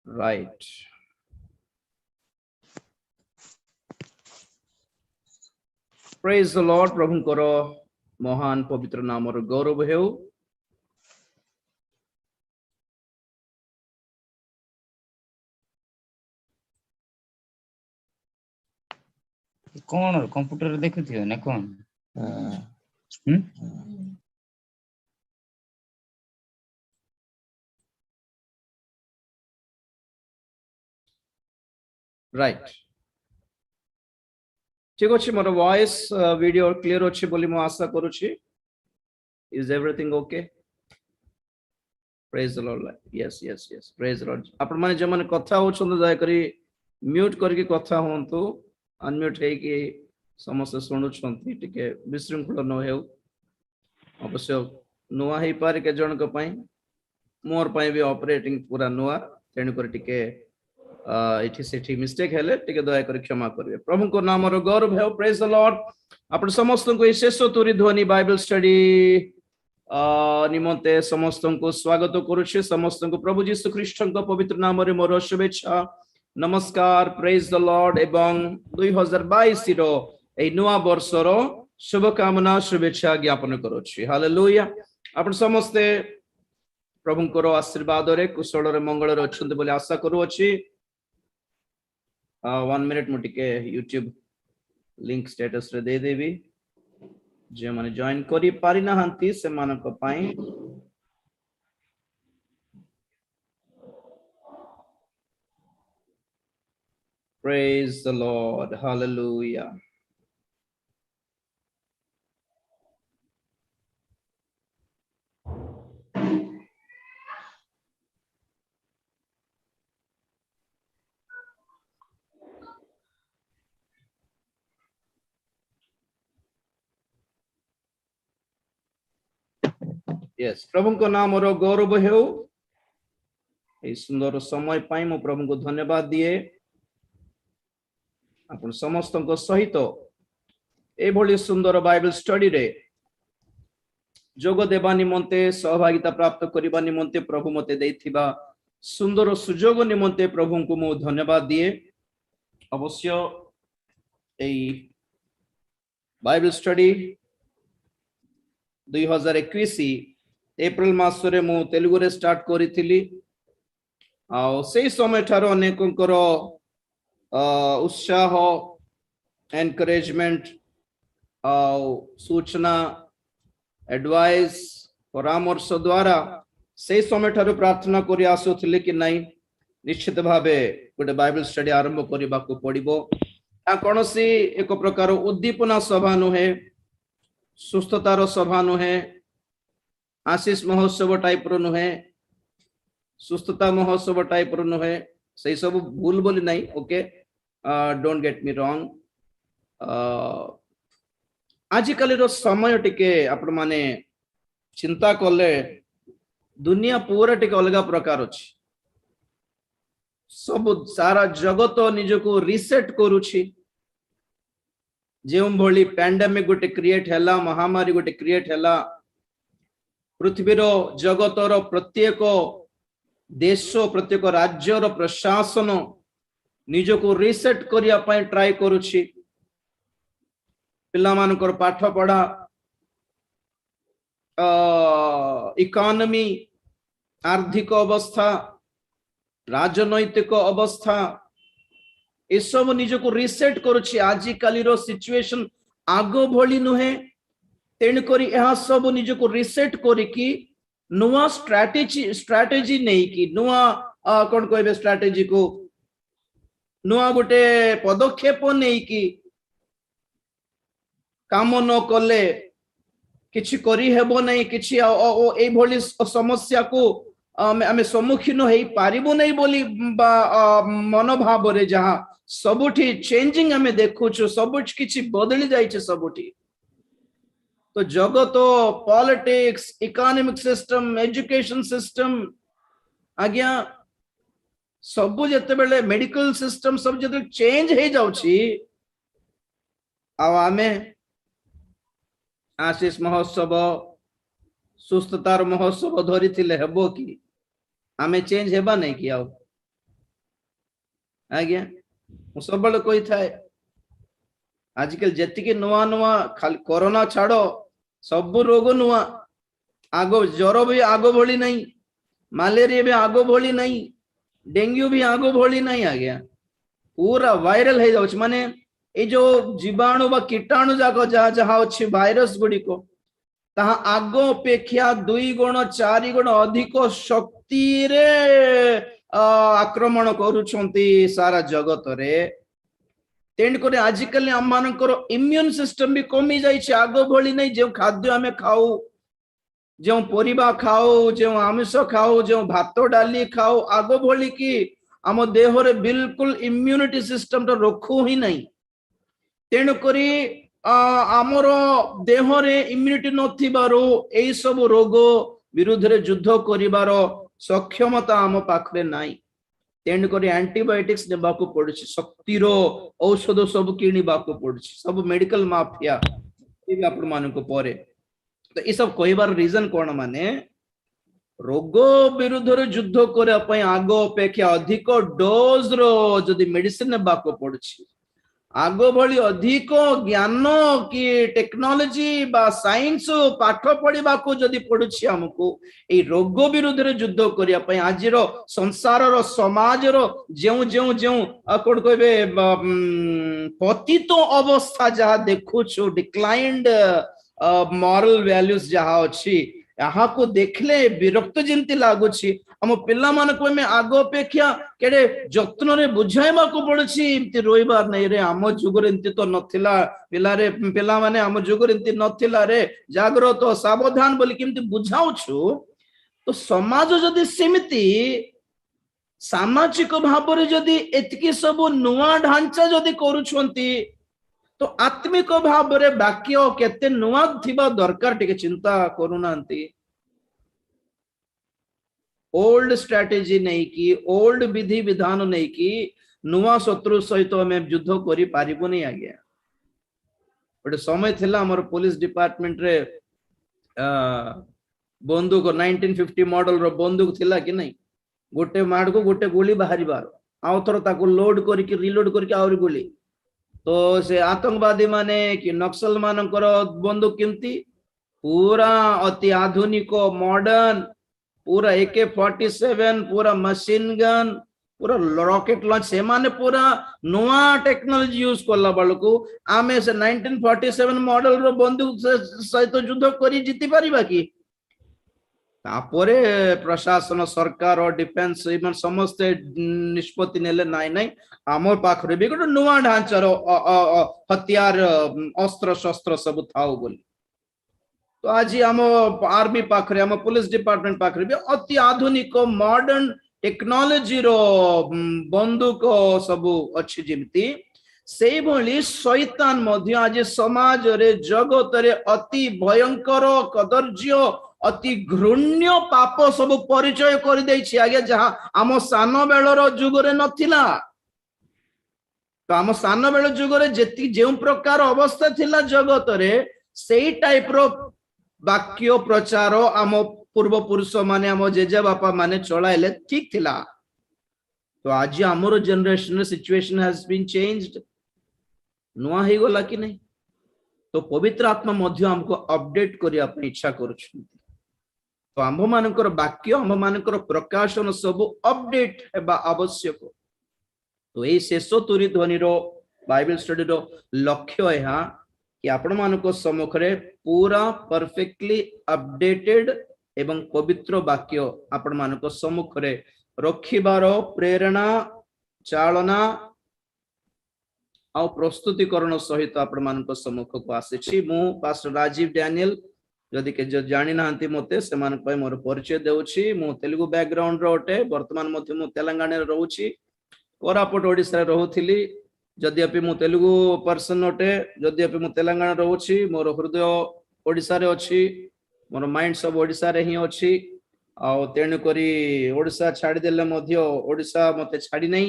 Right. Praise the Lord. प्रभुଙ୍କର महान पवित्र नामर गौरव हेउ। कौन कंप्यूटर देखुथियो ना कौन Right. ठीक अछि मोर वॉइस वीडियो क्लियर अछि बोली मो आशा करूछि। Is everything okay? Praise the Lord. Yes, yes, yes. Praise the Lord. आपण माने जे माने कथा होछन जाय करी म्यूट करके कथा होंतु, अनम्यूट है कि समस्त सुनुछंती टिके विशृंखल न हेउ। अवश्य नुआ हे पारे के जन को पई मोर पई भी ऑपरेटिंग पूरा नुआ तेन कर टिके इठी सेठी मिस्टेक हेले टिके दया कर क्षमा करिवे। प्रभु को नाम रो गौरव है। Praise the Lord. आपण समस्त को शेष तुरी ध्वनि बाइबल स्टडी निमंते समस्त को स्वागत करूछि। समस्त को प्रभु यीशु ख्रीष्ट को पवित्र नाम रे मोर शुभेच्छा नमस्कार। प्रेज द लॉर्ड एवं 2022 रो ए नुआ वर्ष रो शुभकामना शुभेच्छा ज्ञापन करूछि। हालेलुया। आपण समस्त प्रभुंकर आशीर्वाद रे कुशल रे मंगल रे अछंत बोली आशा करू अछि। 1 मिनट मुटिके यूट्यूब लिंक स्टेटस रे दे देबी जे माने जॉइन करी पारि ना हंती से मानक पाई Praise the Lord. Hallelujah. Yes, प्रभु को नाम रो गौरव हेउ। ए सुंदर समय पाई मो प्रभु को धन्यवाद दिए। आपण समस्त को सहित ए भली सुंदर बाइबल स्टडी रे जोग देबा निमंते सहभागिता प्राप्त करिबा निमंते प्रभु मते दैथिबा सुंदर सुजोग निमंते प्रभु को मो धन्यवाद दिए। अवश्य ए बाइबल स्टडी 2021 एप्रिल मास रे मु तेलुगु रे स्टार्ट करिथिली। आ से समय ठार अनेकंकर उत्साह एनकरेजमेंट सूचना एडवाइस परामर्श द्वारा से समय ठार प्रार्थना करि आसुथिले कि नहीं निश्चित भावे गोटे बाइबल स्टडी आरंभ करबा को पड़िबो। आ कोनोसी एक प्रकार उद्दीपना सभा नुहे, सुस्थतार सभा नुहे, आशीष महोत्सव टाइप रो नुहे, सुस्थता महोत्सव टाइप रो नुहे। से सब भूल बोली नहीं। Okay, don't get me wrong. आजिकल रो समय टिके आपण माने चिंता कले दुनिया पूरा टिके अलगा प्रकार अछि। सब सारा जगत निजको रिसेट करूछि। जेउ भली पैंडेमिक गोटे क्रिएट हैला, महामारी गोटे क्रिएट हैला, पृथ्वीर जगतर प्रत्येक देश प्रत्येक राज्यर प्रशासन निजको रिसेट करिया पय ट्राई करूछि। पिला मानकर पाठ पढ़ा, इकोनॉमी आर्थिक अवस्था, राजनैतिक अवस्था ए सब निजको रिसेट करूछि। आजि कालीरो सिचुएशन आगो भली नुहे। तेन करी यह सब निजको रिसेट करिकी नुआ स्ट्रैटेजी नहीं कि नुआ कौन कहबे स्ट्रैटेजी को नुआ गोटे पदक्षेप नहीं कि काम न कले किछि करी हेबो नहीं, किछि ए भली समस्या को आमे सम्मुखीन हेई पारिबो नहीं बोली मनोभाव रे जहा सबुठी चेंजिंग आमे देखुछु, सबुठ किछि बदली जाइछे सबुठी। तो जगत politics, economic system, education system आज्ञा सबु जते बेले मेडिकल सिस्टम सब जते चेंज हे जाउछि। आमे आशीष महोत्सव सुस्थतार महोत्सव धरी थिले हेबो कि आमे चेंज हेबा नहीं कि आज्ञा मु सब कही थाए आजकल जेतिके नुआ नुआ खाली कोरोना छाड़ो सब रोग नुआ आगो ज्वर भी आगो भली नहीं मलेरिया भी आगो भली नहीं डेंगू भी आगो भली नहीं आज्ञा पूरा वायरल हो जाउछ माने ए जो जीवाणु बा कीटाणु जाक जहाँ जहाँ अच्छी भाइरस गुड़ी को ताहा आगो अपेक्षा 2 गुण 4 गुण अधिक शक्ति रे आक्रमण करूछंती सारा जगत रे तेणुक आजिकल आम मानकर इम्यून सिस्टम भी कमी जाइए आग भली नहीं जो खाद्य आम खाऊ जो परिबा खाऊ जो आमिष खाऊ जो भात डाली खाऊ आग भली कि आम देह रे बिल्कुल इम्यूनिटी सिस्टम तो रखू ही नहीं तेणुक आमर देह रे इम्यूनिटी नथिबारो एई सब रोग विरुद्ध रे युद्ध करिवार सक्षमता आम पाखरे नाही तेणुक एंटीबायोटिक्स नेबाकू पड़ुछि शक्तिर औषध सब किणवाकू पड़ुछि सब मेडिकल माफिया आपण मानक परे तो ये सब कहबार रीजन कौन माने रोग विरुद्ध रे युद्ध करबा पई आग अपेक्षा अधिक डोज रो जदि मेडिसिन नेबाकू पड़ुछि आग भली अधिक ज्ञान कि टेक्नोलॉजी बा साइंस पाठ पढ़ा को जदि पड़ुछि हमको ए रोग विरुद्ध रे युद्ध करिया पई आजिर संसार रो समाज रो जेउ जेउ जेउ कोन कहबे पतित अवस्था जहा देखुछु डिक्लाइंड मॉरल वैल्यूज जहा अछि यहाँ को देखले विरक्त जिंती लागुछि हम पिला मानक में आग अपेक्षा केडे जत्न रे बुझाइबा को पड़छि इमति रोइबार नै रे हम जुगर इमति तो नथिला पिला रे पिला माने हम जुगर इमति नथिला रे जागृत सावधान बोली किमति बुझाउछु तो समाज जदि सेमिति सामाजिक भाव रे जदि एतकी सब नुआ ढांचा जदि करूछंती तो आत्मिक भाव रे वाक्य केते नुआ थिबा दरकार टिके चिंता करूनांती ओल्ड स्ट्रेटेजी नहीं कि ओल्ड विधि विधान नहीं कि नुआ शत्रु सहित आम युद्ध करि पारिबो नहीं आज्ञा गोटे समय थिला हमर पुलिस डिपार्टमेंट रे बंदूक 1950 मॉडल रो बंदूक थिला कि नहीं गोटे माड़ को गोटे गोली बाहरी बार आउ थर ताको लोड करके रिलोड करके आउरी गोली तो से आतंकवादी माने कि नक्सल मानकर बंदूक केमती पूरा अति आधुनिक मॉडर्न पूरा AK-47 पूरा मशीन गन पूरा रॉकेट लॉन्च से माने पूरा नुआ टेक्नोलॉजी यूज करला बलको आमे से 1947 मॉडल रो बंदूक सहित युद्ध करी जीति परिबा की तापरे प्रशासन सरकार और डिफेंस इमन समस्त निष्पत्ति नेले नाइ नाइ आमर पाखरे भी गोटे नुआ ढांचार हथियार अस्त्र शस्त्र सब थाउ बोली तो आज आम आर्मी पाखरे आम पुलिस डिपार्टमेंट पाखरे भी अति आधुनिक मॉडर्न टेक्नोलॉजी रो बंदूक सब अच्छी जिमती से भली शैतान मध्य आज समाज रे जगत रे अति भयंकर कदर्य अति घृण्य पाप सब परिचय कर देछि आगे जहां आम सान बेलर जुगरे नथिला तो आम सान बेल जुगरे जेति जे प्रकार अवस्था थिला जगत रे सेई टाइप रो वाक्य प्रचार आम पूर्व पुरुष माने आम जेजे बापा माने चलाइले ठीक थिला तो आज आमर generation situation has been changed नुआ ही गला कि नहीं तो पवित्र आत्मा मध्य हमको अपडेट करिया पे इच्छा करूछन तो आंभ मानकर वाक्य आंभ मानकर प्रकाशन सब अपडेट हेबा आवश्यक तो ए शेष तुरी ध्वनि रो बाइबल स्टडी रो लक्ष्य है कि आपण मानको सम्मुख रे पूरा परफेक्टली अपडेटेड एवं पवित्र वाक्य आपण मानको सम्मुख रे रखिबार प्रेरणा चालना आ प्रस्तुतिकरण सहित आपण मानको सम्मुख को आसीछि मु पास्टर राजीव डैनियल जदि के जो जानि नांती मते से मान पय मोर परिचय देउछि मु तेलुगु बैकग्राउंड रो ओटे वर्तमान मध्य मु तेलंगाना रे रहउछि कोरापुट ओडिसा रे रहउथिली जद्यपि मु तेलुगु पर्सन ओटे जद्यपि मु तेलंगाना रहउछि मोर हृदय ओडिसा रे अछि मोर माइंड सब ओडिसा रे ही अछि आ तेनु करी ओडिसा छाडी देले मध्य ओडिसा मते छाडी नै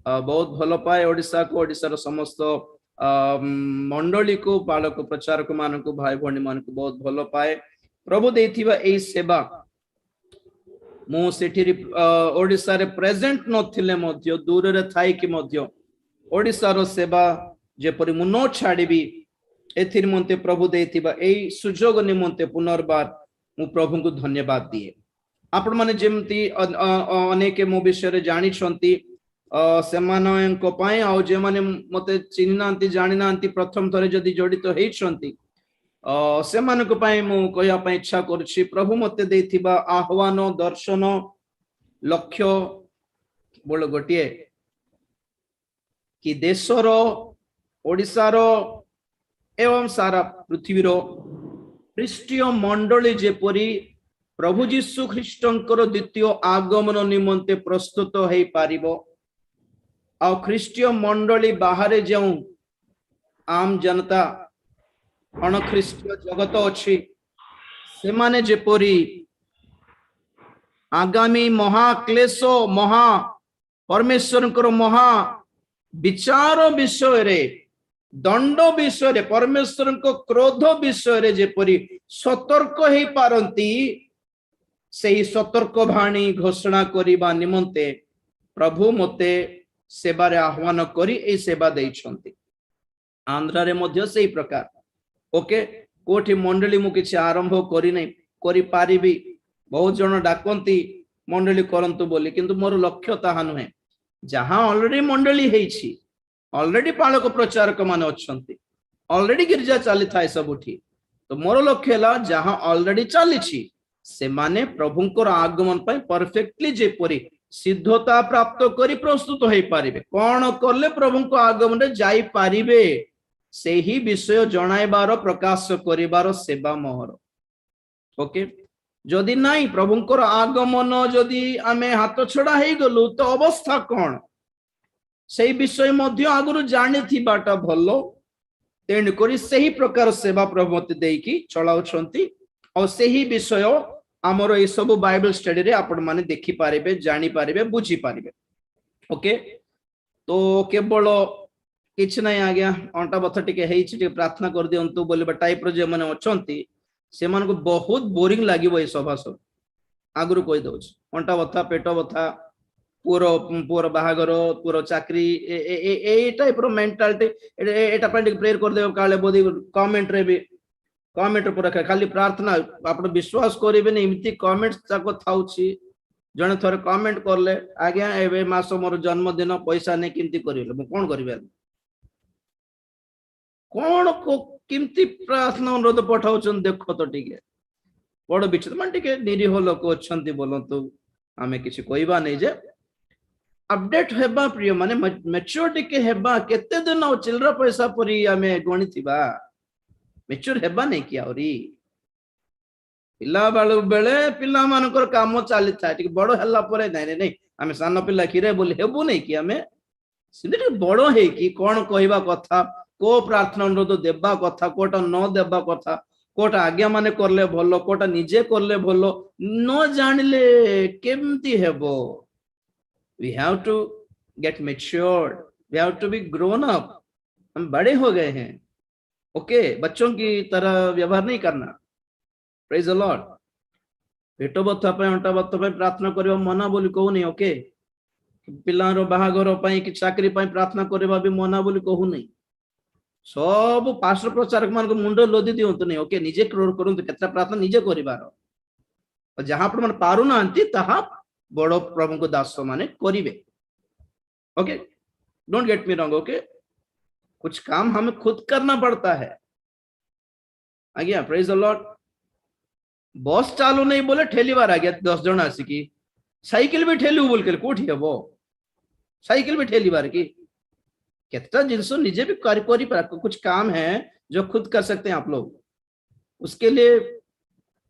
बहुत भल पाए ओडिसा को ओडिसा समस्त मंडली को बालक प्रचारक मान को भाई भणी मान को बहुत भल पाए प्रभु देथिबा एई सेवा मु सेठी ओडिसा रे प्रेजेंट नथिले मध्य दूर रे थाई कि मध्य ओडिसा रो सेवा जेपरि मु न छाड़ीबी एथिर मते प्रभु देथिबा एई सुजोग निमंते पुनर्बार मु प्रभु को धन्यवाद दिए। आपण माने जेमती अनेक मो विषय रे जानि छंती सेमानक पय आ जे माने मते चिन्ह नांती जानि नांती प्रथम थरे जदी जडित हेइ छंती सेमानक पय मु कहया पय इच्छा करछि। प्रभु मते देथिबा आह्वान दर्शन लक्ष्य बोल गोटिए कि देशर ओडिसार एवं सारा पृथ्वीर ख्रीष्टीय मंडली जेपरी प्रभु जीशु ख्रीष्टंकर द्वितीय आगमन निमंते प्रस्तुत हो पारिबो आ ख्रीष्टीय मंडली बाहर जो आम जनता अणख्रीष्टीय जगत अच्छी से माने जेपरी आगामी महाक्लेश महा परमेश्वर महा विचार विषय रे दंड विषय रे परमेश्वर को क्रोध विषय रे जेपरी सतर्क हो पारंती सही सतर्क वाणी घोषणा करिबा निमंते प्रभु मते सेवारे आह्वान करी ए सेवा देइछंती। आंध्रा रे मध्य सही प्रकार ओके कोठी मंडली मु किछि आरंभ करी नै करी पारिबी बहुत जन डाकंती मंडली करंतु बोली किंतु मोर लक्ष्य ताहा नुहे। जहां ऑलरेडी मंडली हेछि ऑलरेडी पालक प्रचारक मान अच्छंती ऑलरेडी गिरजा चली थाए सबुठी तो मोर लक्ष्य ला जहां ऑलरेडी चलीछि से माने प्रभुंकर आगमन पय परफेक्टली जेपरी सिद्धता प्राप्त करी प्रस्तुत हो पारिबे कोन करले प्रभुंको आगमन रे जाई पारिबे सेही विषय जणाइबार प्रकाश करिबार सेवा मोहर। ओके जदि नाही प्रभुंकर आगमन जदि आमे हाथ छड़ा हे गलु तो अवस्था कोन से विषय मध्य आगुरु जानि थिबाटा भलो तेन करी सही प्रकार सेवा प्रभु मते देकी चलाउछंती और सही विषय आमर ए सब बाइबल स्टडी रे आपण माने देखि पारिबे जानि पारिबे बुझी पारिबे। ओके तो केवल किछ नै आज्ञा अंटा बथ टिके हेछि टिके प्रार्थना कर दियंतु बोलिबा टाइप रो जे माने अछंती से मान को बहुत बोरिंग लागिबो ए सभा सब आगुरु कहि दउछ अंटा बथा पेट बथा पूरा पूरा बाहागर पूरा चाकरी ए टाइप रो मेंटालिटी एटा पे प्रेयर कर देबो काले बोदी कमेंट रे भी कमेंट पूरा खाली प्रार्थना आप विश्वास करेंगे एमती कमेंट जाक थाउछि जने थोड़े कमेंट करले आज्ञा एबे मास मोर जन्मदिन पैसा नहीं किमती करिले मु कोन करिबे कोन को किमती प्रार्थना अनुरोध पठाउछन देखो तो टिके बड़ बिच मान टिके निरीह लोक अछंती बोलंतु आमे किछि कहबा नै जे अपडेट हेबा प्रिय माने मैच्योरिटी के हेबा केते दिन चिल्ड्रा पैसा परी आमे गणितिबा मैच्योर हेबा नै कि औरी पिला बालु बेले पिला मानकर काम चली था टिके बड़ हल्ला परे नै नै आमे सान पिला खिरे बोली हेबु नै कि आमे सिंदे बड़ हे कि कोन कहबा कथा को प्रार्थना अनुरोध देबा कथा कोटा न देबा कथा कोटा आज्ञा माने करले भलो कोटा निजे करले भलो न जानले केमती हेबो। We have to get matured. We have to be grown up. हम बड़े हो गए हैं। ओके बच्चों की तरह व्यवहार नहीं करना। Praise the Lord. पेटो बथा पे अंटा बथा पे प्रार्थना करियो मना बोली कहू नहीं। ओके पिलारो बाहागर पई कि चाकरी पई प्रार्थना करबा भी मना बोली कहू नहीं। सब पास्टर प्रचारक मान को मुंडो लोदी दियंतु नहीं। ओके निजे करंतु केतना प्रार्थना निजे करिबार और जहां पर मन पारु नांती तहा बड़ो प्रभु को दास माने करिवे। Okay don't get me wrong. Okay कुछ काम हमें खुद करना पड़ता है। आज्ञा प्रेज द लॉर्ड। बस चालू नहीं बोले ठेली बार आ गया 10 जन आसिकी साइकिल भी ठेली बोल के कोठी हेबो साइकिल भी ठेली बार की कितना जिनसो निजे भी कर कुछ काम है जो खुद कर सकते हैं आप लोग। उसके लिए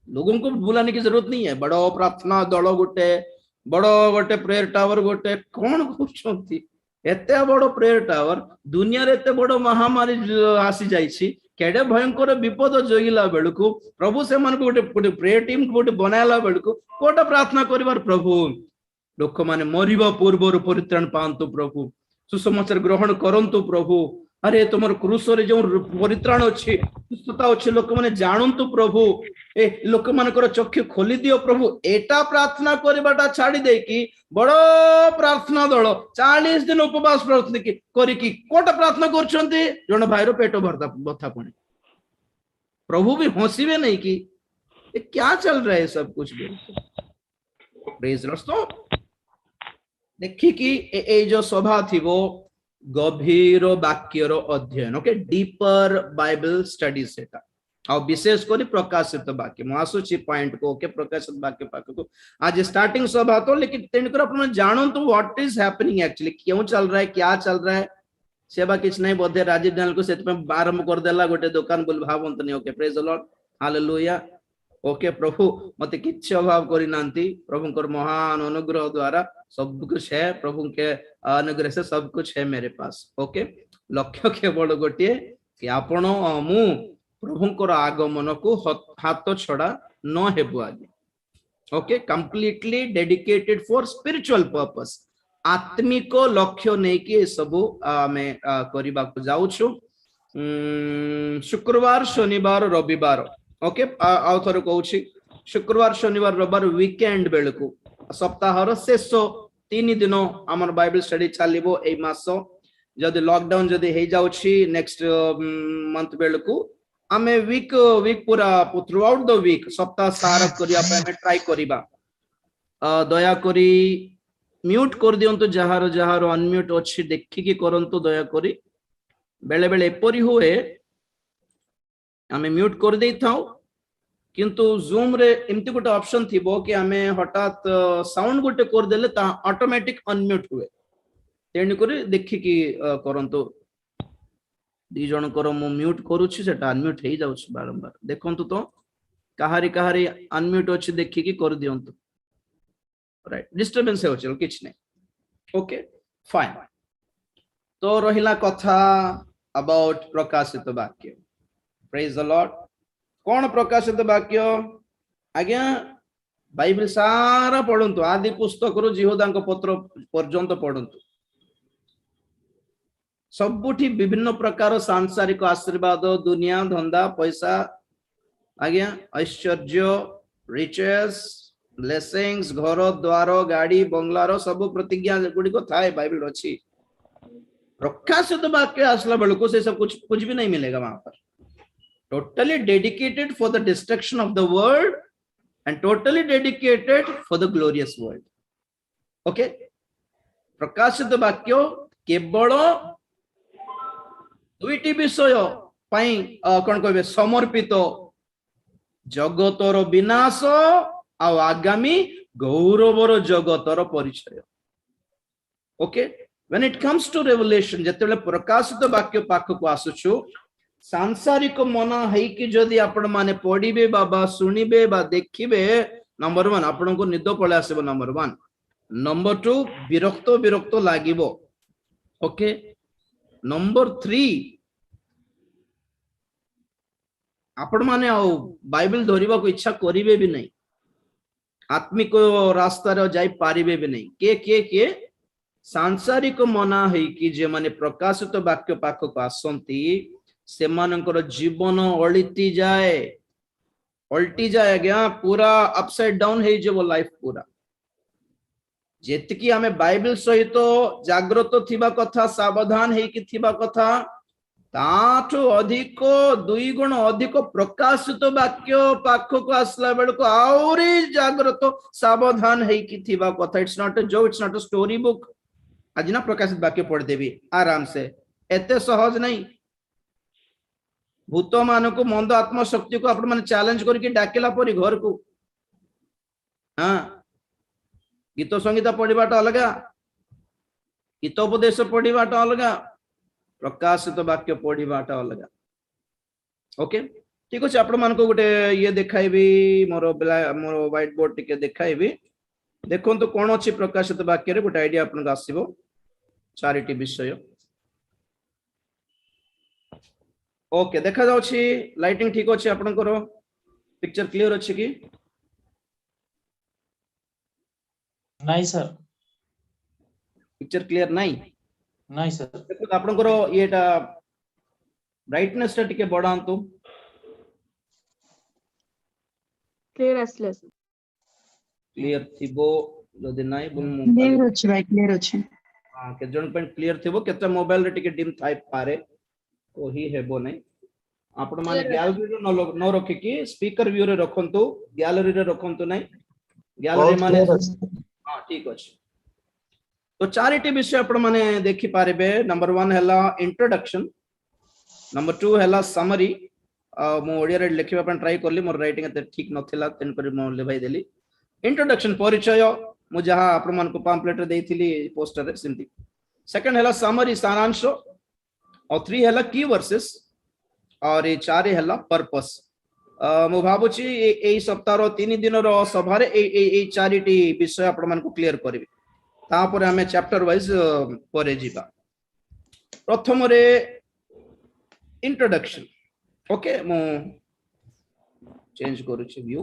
लोगों को बुलाने की जरूरत नहीं है। बड़ो प्रार्थना दल गोटे बड़ो गोटे प्रेयर टावर गोटे कौन खुशंती एते बड़ो प्रेयर टावर दुनिया रे एते बड़ो महामारी आसी जाइछि केडे भयंकर विपद जोगिला बेलकु प्रभु से मन गोटे गोटे प्रेयर टीम गोटे बनायला बेलकु कोटा प्रार्थना करिवार प्रभु लोक माने मरिबा पूर्व परित्राण पांतु प्रभु सुसमाचार ग्रहण करंतु प्रभु अरे तुमर क्रूस रे जो परित्राण अछि सुस्थता अछि लोक माने जानंतु प्रभु ए लोक मानकर चक्षु खोली दियो प्रभु एटा प्रार्थना करबाटा छाड़ी दे कि बड़ प्रार्थना दल 40 दिन उपवास प्रार्थना की करिकी कोटा प्रार्थना करछंती जण भाईरो पेट बथा पुणी प्रभु भी हंसीबे नहीं कि ये क्या चल रहा है सब कुछ भी प्रेज लॉर्ड। तो देखी कि ए जो सभा थी वो गभीर वाक्यर अध्ययन ओके डीपर बाइबल स्टडी सेटा आ विशेष कर प्रकाशित वाक्य मु आसुची पॉइंट को ओके प्रकाशित वाक्य पाक को आज स्टार्टिंग सभा तो लेकिन तेणुकर अपन जानतु व्हाट इज हैपनिंग एक्चुअली क्यों चल रहा है क्या चल रहा है सेवा किछ नहीं बोधे राजीव नाल को सेत में आरंभ कर देला गोटे दुकान बोल भावंत नहीं okay praise the Lord hallelujah okay प्रभु मते किछ अभाव करी नांती प्रभु कर महान अनुग्रह द्वारा सब कुछ है प्रभु के अनुग्रह से सब कुछ है मेरे पास ओके लक्ष्य केवल गोटे कि आपण मु प्रभुंकर आगमन को हाथ छड़ा न हेबु आगे okay completely dedicated for spiritual purpose आत्मिक लक्ष्य नहीं कि सब आमे करबा को जाउ छु शुक्रवार शनिवार रविवार ओके आउ थोर कहूछि शुक्रवार शनिवार रविवार वीकेंड बेल को सप्ताहर शेष 3 दिन हमर बाइबल स्टडी चलिबो ए मास जदि लॉकडाउन जदि हे जाउछि नेक्स्ट मंथ बेल को आमे वीक पूरा थ्रू आउट द वीक सप्ताह सारा करिया पे ट्राई करिबा दया करी म्यूट कर दियंतु जहार जहार अनम्यूट अछि देखि कि करंतु दया करी बेले बेले एपरी हुए आमे म्यूट कर देई थाउ किंतु जूम रे एमती गोटे ऑप्शन थिबो कि आमे हठात साउंड गोटे कर देले ता ऑटोमेटिक अनम्यूट हुए तेणु करी देखि कि करंतु दी जन कर मु म्यूट करूछि सेटा अनम्यूट हे जाउछि बारंबार देखंतु तो कहारी कहारी अनम्यूट अछि देखि कि कर दियंतु राइट डिस्टर्बेंस है चलो किछ नहीं ओके फाइन तो रहिला कथा अबाउट प्रकाशित वाक्य प्रेज द लॉर्ड कौन प्रकाशित वाक्य आज्ञा बाइबल सारा पढंतु आदि पुस्तक रु जिहोदांक पत्र पर्यंत पढंतु सबुठी विभिन्न प्रकार सांसारिक आशीर्वाद दुनिया धंदा पैसा आज्ञा ऐश्वर्य रिचेस ब्लेसिंग्स घर द्वार गाड़ी बंगलार सब प्रतिज्ञा गुड़ी को थाए बाइबल अच्छी प्रकाशित वाक्य आसला बेलू से सब कुछ भी नहीं मिलेगा वहां पर totally dedicated for the destruction of the world and totally dedicated for the glorious world okay प्रकाशित वाक्य केवल दुईटी विषय कौन कहे समर्पित जगतर विनाश आगामी गौरवर जगतर परिचय okay when it comes to revelation जेतेले प्रकाशित वाक्य पाख को आसुछु सांसारिक मन है कि जदि आपण माने पढ़िबे बा सुनिबे बा देखिबे नंबर 1 आपण को निद पळे आसीबो नंबर 1 नंबर 2 विरक्त विरक्त लागिबो ओके नंबर 3 आपण माने आ बाइबल धरिबा को इच्छा करिवे भी नहीं आत्मिक रास्ता रे जाई पारिबे भी नहीं के सांसारिक मना है कि जे माने प्रकाशित वाक्य पाख को आसंती से मानकर जीवन अल्टी जाए गया पूरा अपसाइड डाउन है जो लाइफ पूरा जेतिकी हमें बाइबल सहित जागृत थिबा कथा सावधान है कि थिबा कथा ताठो अधिक 2 गुण अधिक प्रकाशित वाक्य पाख को आसला बेल को आउरी जागृत सावधान है कि थिबा कथा it's not a story book आज ना प्रकाशित वाक्य पढ़ देवी आराम से एते सहज नहीं भूत मान को मंद आत्मा शक्ति को आपण माने चैलेंज करके डाकेला परी घर को हाँ गीत संगीत पढ़वाटा अलगा गीतोपदेश पढ़वाटा अलगा प्रकाशित वाक्य पढ़वाटा अलगा ओके ठीक अच्छे आपण मान को गोटे ये देखाइबी मोर व्हाइट बोर्ड टिके देखाइबी देखंतु कोन अछि प्रकाशित वाक्य रे गोटे आईडिया आपन आसीबो चारिटी विषय ओके देखा जाउछि लाइटिंग ठीक अछि आपनकर पिक्चर क्लियर अछि कि नहीं सर पिक्चर क्लियर नहीं सर देखो आपनकर येटा ब्राइटनेस टा टिके बढ़ांतु क्लियर आसले सर क्लियर थिबो जदि नाही बोल मु क्लियर अछि भाई क्लियर अछि हां के जन पॉइंट क्लियर थिबो केते मोबाइल रे टिके डिम थाइ पारे कोही हेबो नै आपण माने गैलरी रे न रखि कि स्पीकर व्यू रे रखंतु गैलरी रे रखंतु नै गैलरी बहुत माने clear अछि। हां ठीक अछि तो चारिटी विषय आपण माने देखि पारिबे नंबर 1 हैला इंट्रोडक्शन नंबर 2 हैला समरी मो ओडिया रे लिखिबा पन ट्राई करली मोर राइटिंग एते ठीक नथिला तेन करी मो लेबाई देली इंट्रोडक्शन परिचय मु जहा आपण मान को पैम्फलेट रे देइथिली पोस्टर रे सिंती सेकंड हैला समरी सारांश और 3 हैला की वर्सेस और ये 4 हैला पर्पस मु भाबुची एई सप्ताह रो 3 दिन रो सभा रे ए चारिटी विषय आपण मान को क्लियर करबी तापर हमें चैप्टर वाइज परे जीवा प्रथम रे इंट्रोडक्शन ओके मु चेंज करू छी view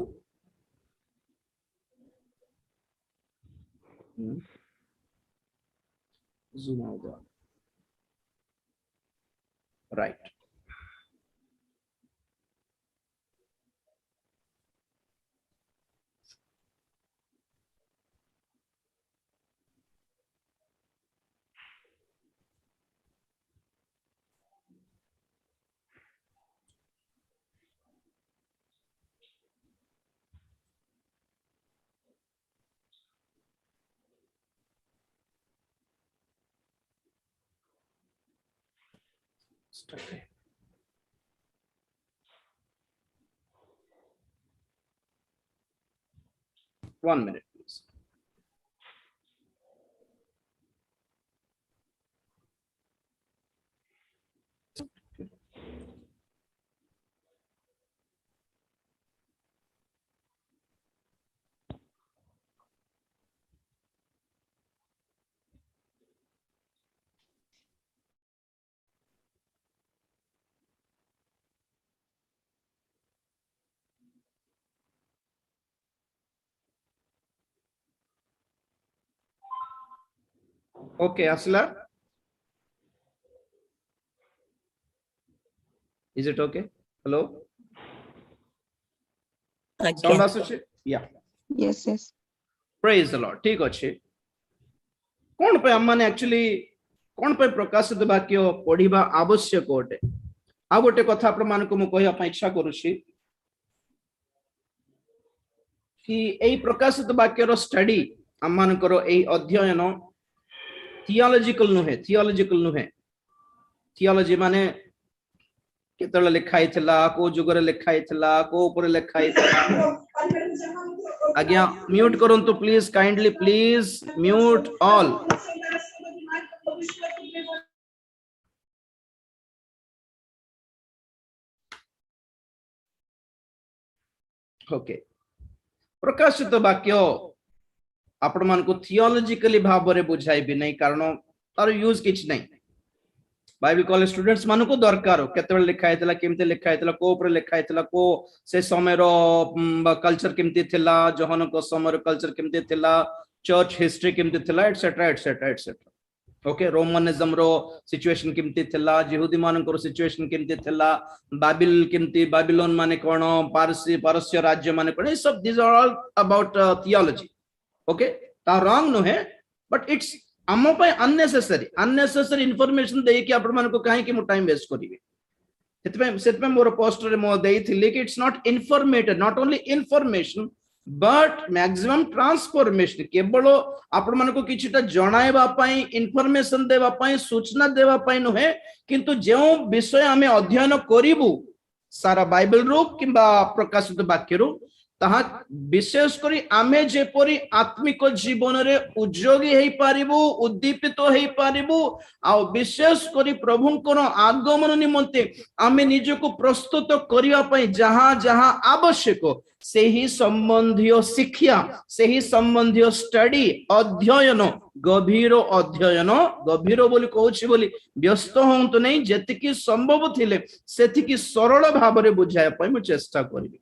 zoom out right One minute, please. Okay, Asla. Is it okay? Hello? Sound associate? Yeah. Yes yes Praise the Lord. ठीक अच्छे कौन पे हमने एक्चुअली कौन पे प्रकाशित वाक्य पढ़िबा आवश्यक होटे आ गोटे कथा आपण मान को मु कहिया पई इच्छा करूछी कि एई प्रकाशित वाक्य रो स्टडी हम मान करो एई अध्ययन थियोलॉजिकल नुहे थियोलॉजी माने केतला लिखा हितला को जुगरे लिखा हितला को ऊपर लिखा हितला आज्ञा म्यूट करंतु please kindly please mute all okay प्रकाशित वाक्य आपण मान को थियोलॉजिकली भाव रे बुझाई भी नहीं कारण तार यूज किछ नहीं बाइबल कॉलेज स्टूडेंट्स मान को दरकार केते लिखा हितला केमते लिखा हितला को ऊपर लिखा हितला को से समय रो कल्चर केमते थिला जोहन को समय रो कल्चर केमते थिला चर्च हिस्ट्री केमते थिला etcetera etcetera etcetera okay Romanism रो सिचुएशन केमते थिला यहूदी मान को सिचुएशन केमते थिला बाबिल केमते बाबिलोन माने कोन पारस्य राज्य माने कोन सब this are all about theology okay ता रॉन्ग नो है but it's um unnecessary information दे कि आपण मान को काहे कि मु टाइम वेस्ट करिवे सेतमे मोर पोस्ट रे मो देइथिले कि it's not informative not only information but maximum transformation केवल आपण मान को किछटा जणाइबा पई इन्फॉर्मेशन देबा पई सूचना देबा पई नहे किंतु जे विषय हमें अध्ययन करिवु सारा बाइबल रूप किंबा प्रकाशित वाक्य रूप ताहा विशेष करी आमे जेपरी आत्मिक जीवन रे उद्योगी हेई पारिबु उद्दीपित हेई पारिबु आ विशेष करी प्रभुंकर आगमन निमंते आमे निजको प्रस्तुत करिया पई जहां जहां आवश्यक सेही संबंधियो शिक्षा सेही संबंधियो स्टडी अध्ययन गभीर बोली कहूछि बोली व्यस्त होंतु नहीं जेतिकी संभव थिले सेतिकी सरल भाव रे बुझाय पई मु चेष्टा करिबी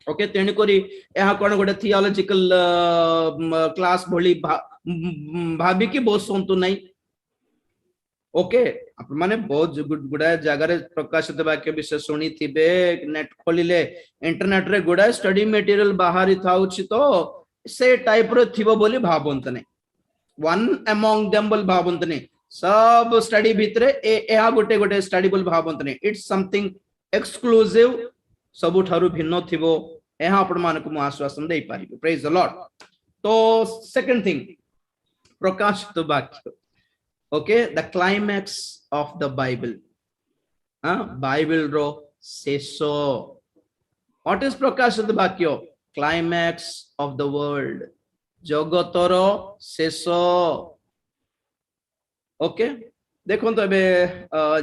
ओके तेणु करी यह कौन गोटे थियोलॉजिकल क्लास भली भाभी की बसंतु नहीं ओके आप माने बहुत गुड़ाए जगह प्रकाशित वाक्य विषय शुणी थे नेट खोलिले इंटरनेट रे गुड़ाए स्टडी मटेरियल बाहरी थाउछि तो से टाइप रो थिबो बोली भाबंत नै वन अमंग देम बोली भाबंत नै सब स्टडी भितरे ए गोटे गोटे स्टडी बोली भाबंत नै इट्स समथिंग एक्सक्लूसिव सबु ठारू भिन्न थिबो एहा आपण मानक मु आश्वासन दे पारिबे प्रेज द लॉर्ड तो सेकंड थिंग प्रकाशित वाक्य okay the climax of the Bible Bible रो शेषो व्हाट इज प्रकाशित वाक्य क्लाइमैक्स ऑफ द वर्ल्ड जगतर शेषो ओके देखो तो एबे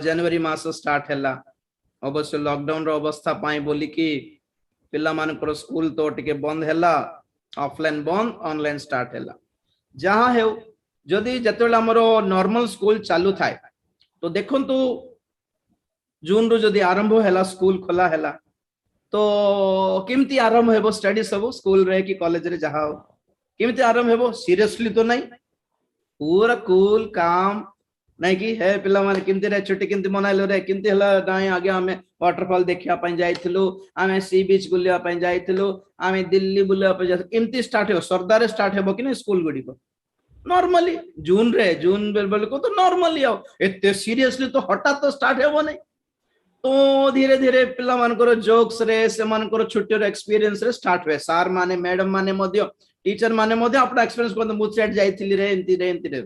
जनवरी मास स्टार्ट हैला अवश्य लॉकडाउन रो अवस्था पाई बोली कि पिला मानकर स्कूल तो टिके बंद हैला ऑफलाइन बंद ऑनलाइन स्टार्ट हैला जहां है जदि जतबेला हमरो नॉर्मल स्कूल चालू थाए तो देखंतु जून रो जदि आरंभ हैला स्कूल खोला हैला तो केमती आरंभ हेबो स्टडी सब स्कूल रे कि कॉलेज रे जहा हो केमती आरंभ हेबो सीरियसली तो नहीं पूरा कूल काम नहीं कि है पिला माने केमती रे छुट्टी केमती मनाइलो रे केमती हला दाई आगे हमें वाटरफॉल देखिया पई जाइथिलु हमें सी बीच बुलिया पई जाइथिलु हमें दिल्ली बुलिया पई जाइथिलु केमती स्टार्ट हो सरदार स्टार्ट हेबो कि नहीं स्कूल गुडी को नॉर्मली जून बेल को तो नॉर्मली आओ एते सीरियसली तो हठात तो स्टार्ट हेबो नहीं तो धीरे धीरे पिला मानकर जोक्स रे से मानकर छुट्टी रो एक्सपीरियंस रे स्टार्ट हुए सार माने मैडम माने मध्य टीचर माने मध्य अपना एक्सपीरियंस को मुसेट जाइथिली रे एंती रे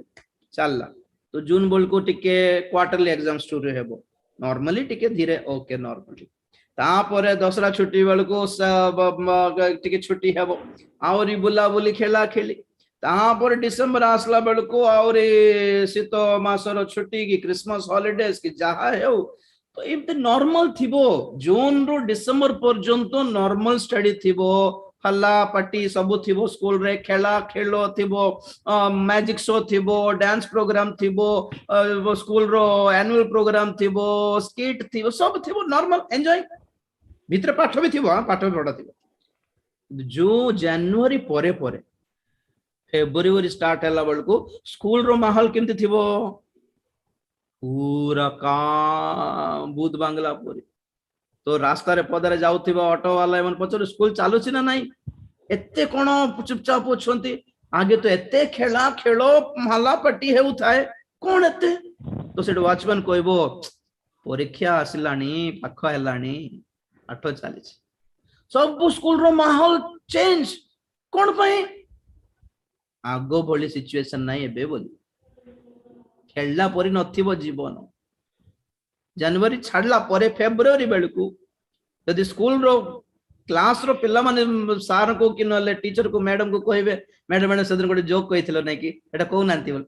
चलला तो जून बोल को टिके क्वार्टरली एग्जाम शुरू हेबो नॉर्मली टिके धीरे ओके नॉर्मली तापरे दसरा छुट्टी बेल को टिके छुट्टी हेबो आउरी बुला बुली खेला खेली तापर डिसेंबर आसला बेल को आउरी शीत मासर छुट्टी की क्रिसमस हॉलिडेज की जहा है तो एमते नॉर्मल थिबो जून रो डिसेंबर पर्यंत नॉर्मल स्टडी थिबो हल्ला पार्टी सब थिबो स्कूल रे खेला खेलो थिबो मैजिक शो थिबो डांस प्रोग्राम थिबो स्कूल रो एनुअल प्रोग्राम थिबो स्किट थिबो सब थिबो नॉर्मल एंजॉय भीतर पाठ भी थिबो पाठ भी पढ़ा थिबो जो जनवरी परे परे फेब्रुआरी स्टार्ट हैला बेल को स्कूल रो माहौल केमती थिबो पूरा काम भूत बांगला पूरी तो रास्ता रे पदरे जाउथिबा ऑटो वाला एमन पचर स्कूल चालू छी ना नहीं एते कोन चुपचाप ओछंती आगे तो एते खेला खेलो माला पट्टी हेउ थाए कोन एते तो सेट वॉचमैन कहबो परीक्षा आसिलानी पाख हैलानी आठो चाली सब स्कूल रो माहौल चेंज कोन पई आगो भली सिचुएशन नहीं एबे बोली खेलला परी नथिबो जीवन जनवरी छाड़ला परे फेब्रुआरी बेलकू यदि स्कूल रो क्लास रो पिला माने सार को कि नले टीचर को मैडम को कहबे मैडम मैंने सदन गोटे जोक कहिथिलो नै कि एटा को नांती बोल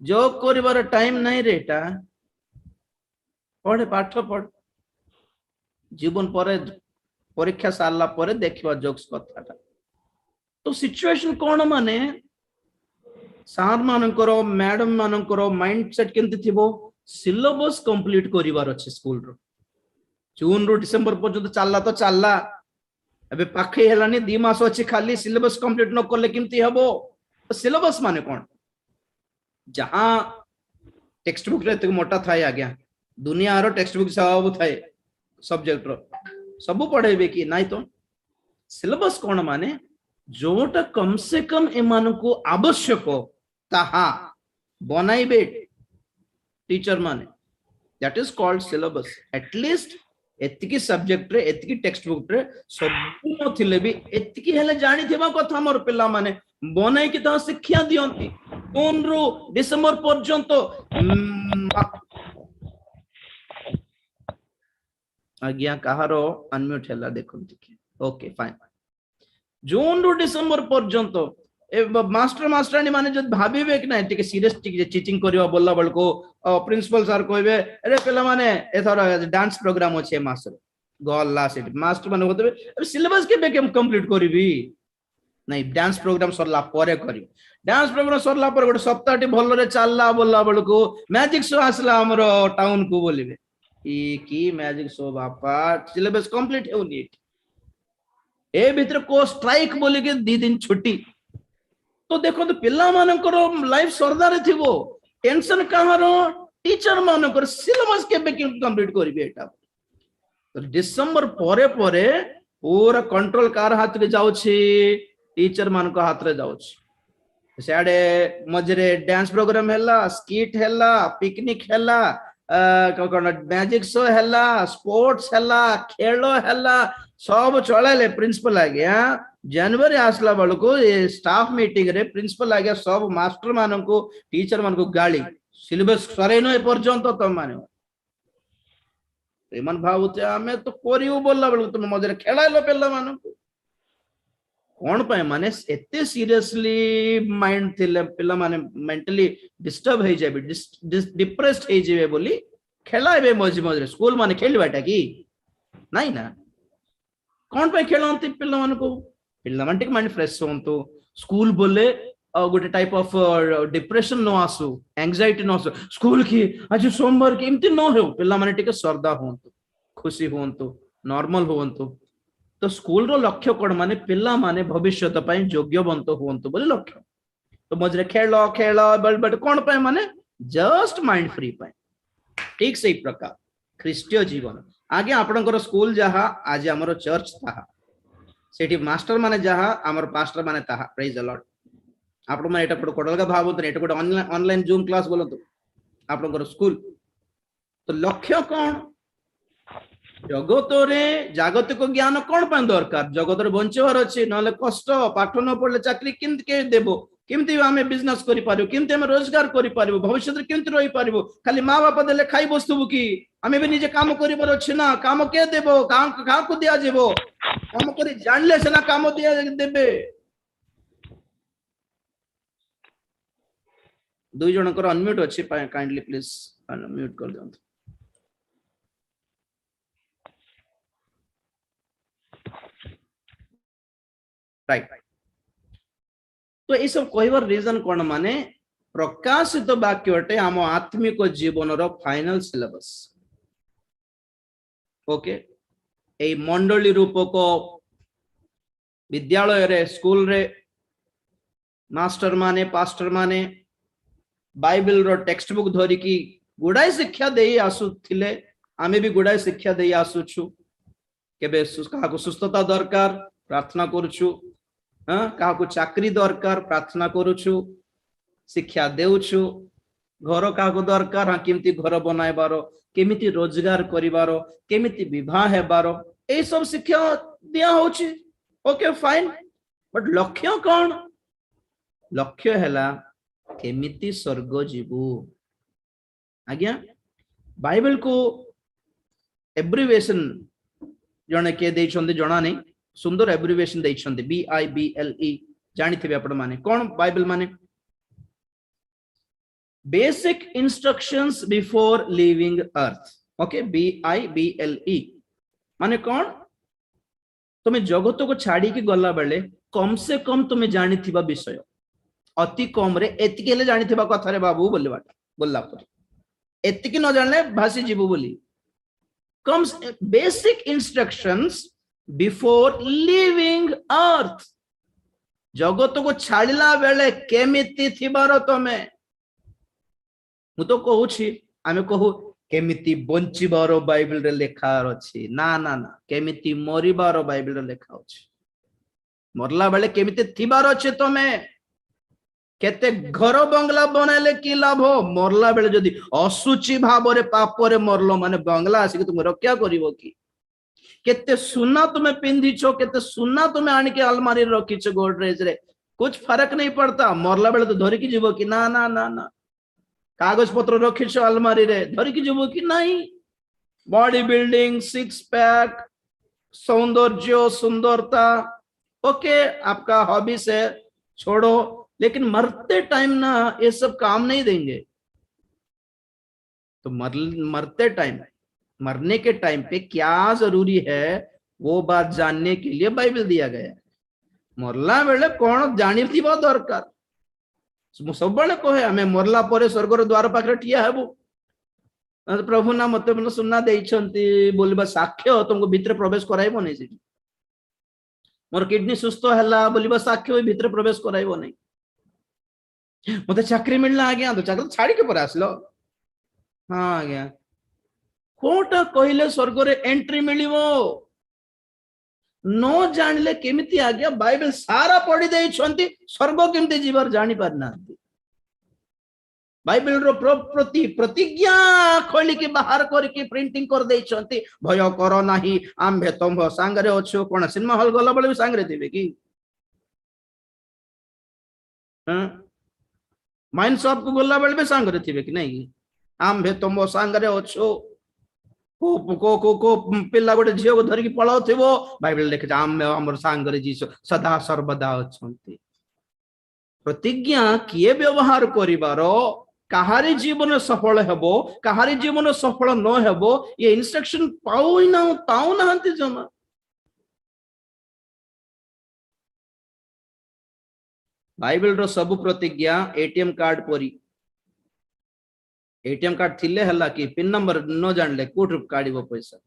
जोक करिवार टाइम नहीं रे एटा पढ़े पाठ पढ़ जीवन परे परीक्षा सारला परे देखिबा जोक्स कथाटा तो सिचुएशन कोन माने सार मानकर मैडम मानकर माइंडसेट केमती थिबो सिलेबस कंप्लीट करिवार अछि स्कूल रो जून रो डिसेंबर पर्यंत चलला तो चलला एबे पाखे हेलानी 2 मास अछि खाली सिलेबस कंप्लीट न करले केमती हबो सिलेबस माने कोन जहां टेक्स्ट बुक रे त मोटा थाय आज्ञा दुनिया रो टेक्स्ट बुक सब थाय सब्जेक्ट रो सब पढेबे कि नाही तो सिलेबस कोन माने जोटा कम से कम एमान को आवश्यक ताहा बनाइबे टीचर माने that is called syllabus at least एतिकी सब्जेक्ट रे एतिकी टेक्स्ट बुक रे सब नथिले भी एतिकी हेले जानि थिबा कथा मोर पिला माने बनाई कि ता शिक्षा दियंती कोन रो डिसेंबर पर्यंत आज्ञा कहारो अनम्यूट हैला देखंती ओके फाइन जून रो डिसेंबर पर्यंत ए मास्टर मास्टरानी माने जद भाबीबे कि ना टिके सीरियस टिके चीटिंग करिवा बोलला बल को प्रिंसिपल सर कहबे अरे पिला माने एथरा डांस प्रोग्राम अछि मास्टर गल्ला सेट मास्टर माने होतबे सिलेबस के बे कंप्लीट करबी नहीं डांस प्रोग्राम सरला परे करी डांस प्रोग्राम सरला पर गोटे सप्ताहटी भल रे चलला बोलला बल को मैजिक शो आसला हमरो टाउन को बोलिबे ई की मैजिक शो बापा सिलेबस कंप्लीट हेउनी ए भीतर को स्ट्राइक बोली के 2 दिन छुट्टी तो देखो तो पिला मानकर लाइफ सरदार थिबो टेंशन कहारो टीचर मानकर सिलेबस केबे कंप्लीट करिवे एटा तो डिसेंबर परे परे पूरा कंट्रोल कार हाथ रे जाउछि टीचर मान को हाथ रे जाउछि सियाडे मझरे डांस प्रोग्राम हैला स्किट हैला पिकनिक हैला मैजिक शो हैला स्पोर्ट्स हैला खेलो हैला सब चलेले प्रिंसिपल आ गया जनवरी आसला बेलको ये स्टाफ मीटिंग रे प्रिंसिपल आ गया सब मास्टर मान को टीचर मान को गाली सिलेबस सरे न पर्यंत तुम माने एमन भावुते आमे तो करियो बोलला बेलको तुम मझरे खेलाइलो पेला मान को कौन पाए माने एते सीरियसली माइंड थिले पिला माने मेंटली डिस्टर्ब हे जेबे डिप्रेस्ड हे जेबे बोली खेलाइबे मझे मझे स्कूल माने खेलबाटा की नहीं ना कौन पाए खेलंती पिला मान को पिला मान टिक माइंड फ्रेश होंतु स्कूल बोले गोटे टाइप ऑफ डिप्रेशन नो आसु एंजाइटी नो आसु स्कूल की आज सोमवार की एमती न हो पिला माने टिक श्रद्धा होंतु खुशी होंतु नॉर्मल होंतु तो स्कूल रो लक्ष्य कोन माने पिला माने भविष्य पई योग्यवंत होंतु बोले लक्ष्य तो मजरे खेलो खेलो बट कोन पई माने जस्ट माइंड फ्री पई ठीक से प्रकार ख्रीष्टीय जीवन आगे आपनकर स्कूल जहा आज हमर चर्च ताहा सेठी मास्टर माने जहा हमर पास्टर माने ताहा प्रेज द लॉर्ड आपण माने एटा कोडलगा भाव तो एटा कोड ऑनलाइन जूम क्लास बोलतो आपनकर स्कूल तो लक्ष्य कोन जगत रे जागतिक ज्ञान कौन पाए दरकार जगत रे बंचवार अछि नले कष्ट पाठ न पढ़ले चाकरी किंत के देबो किंति आमे बिजनेस करि पारिबो किंति आमे रोजगार करि पारिबो भविष्य रे किंति रहि पारिबो खाली माँ बाप देले खाइ बस्तुबो की आमे भी निजे काम करिबार अछि ना काम के देबो काम को दिया जेबो काम करि जानले से ना काम दिया देबे दुई जनकर अनम्यूट अछि काइंडली प्लीज अनम्यूट कर दियंतु राइट तो ये सब कहबार रीजन कौन माने प्रकाशित वाक्यटे आम आत्मिक जीवन रो फाइनल सिलेबस ओके ए मंडली रूपक विद्यालय रे स्कूल रे मास्टर माने पास्टर माने बाइबल रो टेक्स्ट बुक धरी की गुडाई शिक्षा देई आसुथिले आमे भी गुडाई शिक्षा देई आसुछु केबे काहा को सुस्थता दरकार प्रार्थना करूछु कहा को चाकरी दरकार प्रार्थना करूछु शिक्षा देउछु घर का दरकार हाँ केमती घर बनाइबार केमिति रोजगार करिबार केमिति विवाह हेबार ए सब शिक्षा दिया होछि ओके फाइन बट लक्ष्य कौन लक्ष्य हैला केमिति स्वर्ग जीवु आज्ञा बाइबल को एब्रिविएशन जने के देइछन्ते जणा नहीं सुंदर एब्रिविएशन देइछन्ते BIBLE जानि थिबे आपण माने कोन बाइबल माने basic instructions before living earth okay BIBLE माने कोन तुम्हें जगत को छाड़ी की गला बेले कम से कम तुम्हें जानि थिबा विषय अति कम रे एतिके ले जानि थिबा कथा रे बाबू बोलला पर एतिके न जानले भासी जीवु बोली कम बेसिक इंस्ट्रक्शंस बिफोर लिविंग अर्थ जगत को छाड़िला बेले केमिति थिबार तमे मु तो कहूछि आमे कहू केमिति बंचिबार बाइबल रे लेखा अछि ना ना ना केमिति मरिबार बाइबल रे लेखा अछि मरला बेले केमिति थिबार अछि तमे केते घर बंगला बनाले की लाभ मरला बेले जदी असुचि भाव रे पाप रे मरलो माने बंगला आसी तुम रक्षा करिवो की केते सुना तुम्हें पिंधी छो केते सुना तुम्हें आनी के अलमारी रखी छो गोडरेज रे कुछ फर्क नहीं पड़ता मरला बेले तो धरी की जीवो की ना ना ना ना कागज पत्र रखी छो अलमारी रे धरी की जीवो की नहीं बॉडी बिल्डिंग सिक्स पैक सौंदर्य सुंदरता ओके आपका हॉबी से छोड़ो लेकिन मरते टाइम ना ये सब काम नहीं देंगे तो मरते टाइम मरने के टाइम पे क्या जरूरी है वो बात जानने के लिए बाइबल दिया गया है मरला बेले कौन जानी थी बहुत दरकार सब बड़े कहे हमें मरला पर स्वर्गर द्वार पाखे ठिया हेबू प्रभु ना मत सुना देइछंती बोलबा साक्ष्य तुमको भीतर प्रवेश कराइबो नहीं सेठी मोर किडनी सुस्थ हैला बोलबा साक्ष्य भीतर प्रवेश कराइबो नहीं मते चाकरी मिलला आ गया तो चाकरी छाड़ी के पर आसलो हाँ आज्ञा कोटा कहले स्वर्ग रे एंट्री मिलिवो न जानले केमिति आज्ञा बाइबल सारा पढ़ी दे स्वर्ग केमिति जीवार जानी पारना बाइबल रो प्रति प्रतिज्ञा खोली के बाहर करके प्रिंटिंग कर दे भय कर नाही आम्भे तुम सांगरे अच्छो कौन सिनेमा हॉल गला बेले भी सांगरे थे कि माइन शॉप को गला बेले भी सांगरे थे कि नहीं आम्भे तुम सांगरे अच्छो को पिला गोटे झील को धरिकी पलाउ थे बाइबल लिखे आम आम सांगरे जीसु सदा सर्वदा अच्छे प्रतिज्ञा किए व्यवहार करिवार काहारी जीवन सफल हेबो काहारी जीवन सफल न हेबो ये इंस्ट्रक्शन पाऊ ना जमा बाइबल रो सब प्रतिज्ञा एटीएम कार्ड परी एटीएम कार्ड थिले हला कि पिन नंबर न जानले कोठ काढिबो पैसा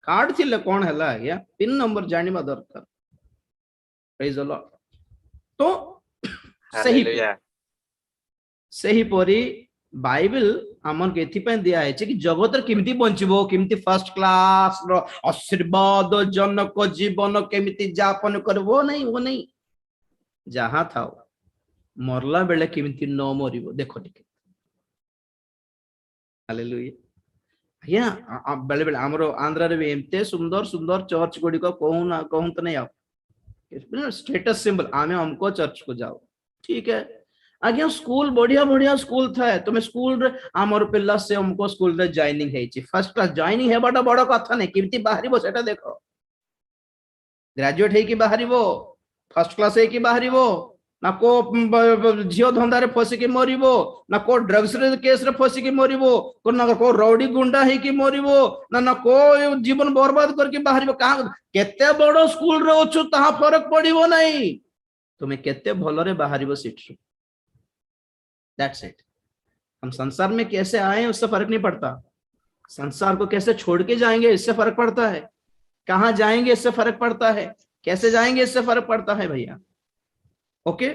कार्ड थिले कोन हला या पिन नंबर जानिबा दरकार प्रेज द लॉर्ड तो सही परी बाइबल आमन के एथि पय दिया है कि जगत रे केमिति बंचिबो केमिति फर्स्ट क्लास रो आशीर्वाद जनक जीवन केमिति यापन करबो नहीं वो नहीं जहां थाओ मरला बेले केमिति न मरिबो देखो ठीक हालेलुया बेले बेले हमरो आंध्र रे भी एमते सुंदर सुंदर चर्च गुडी को कहूं तो नहीं आओ स्टेटस सिंबल आमे हमको चर्च को जाओ ठीक है आज्ञा स्कूल बढ़िया बढ़िया स्कूल था तुम्हें स्कूल रे आमर पिला से हमको स्कूल रे जॉइनिंग है फर्स्ट क्लास जॉइनिंग हेबाटा बड़ कथा नहीं केमती बाहरिबो सेटा देखो ग्रेजुएट है कि बाहरिबो फर्स्ट क्लास है कि बाहरिबो ना को झियो धंदा रे फसिकी मरिबो ना को ड्रग्स रे केस रे फसिकी मरिबो को ना को रौडी गुंडा है कि मरिबो ना को जीवन बर्बाद करके बाहरिबो कहा केते बड़ स्कूल रे अछु ता फरक पड़िबो नहीं तुम्हें केते भलो रे बाहरिबो सीट रे That's it. हम संसार में कैसे आए उससे फर्क नहीं पड़ता संसार को कैसे छोड़ के जाएंगे इससे फर्क पड़ता है कहां जाएंगे इससे फर्क पड़ता है कैसे जाएंगे इससे फर्क पड़ता है भैया ओके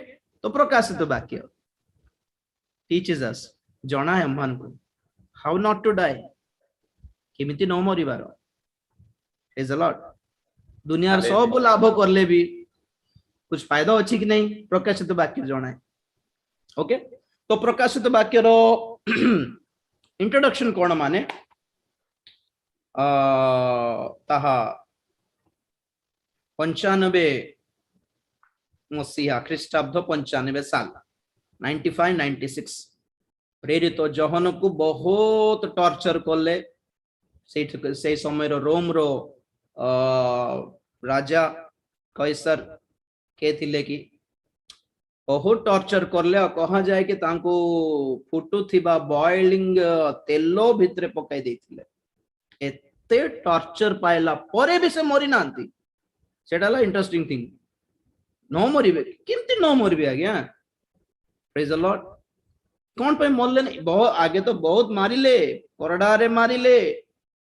तो प्रकाशित वाक्य टीचेस अस जना है हमन को हाउ नॉट टू डाई केमिति न मरिबार प्रेज द लॉर्ड दुनिया सब लाभ करले भी कुछ फायदा अछि कि नहीं प्रकाशित वाक्य जना है ओके तो प्रकाशित वाक्य रो इंट्रोडक्शन कोण माने ताहा 95 मसीहा ख्रीष्टाब्द 95 साल 95-96 प्रेरित जहन को बहुत टॉर्चर करले से समय रोम रो राजा कैसर के थिले कि बहुत टॉर्चर करले कहा जाए कि तांको फुटू थिबा बॉइलिंग तेलो भितरे पकाई देथिले एते टॉर्चर पाइला परे भी से मरि नांती सेटाला इंटरेस्टिंग थिंग न मरिबे केमती न मरिबे आज्ञा प्रेज द लॉर्ड कौन पे मरले नहीं बहुत आगे तो बहुत मारिले करडा रे मारिले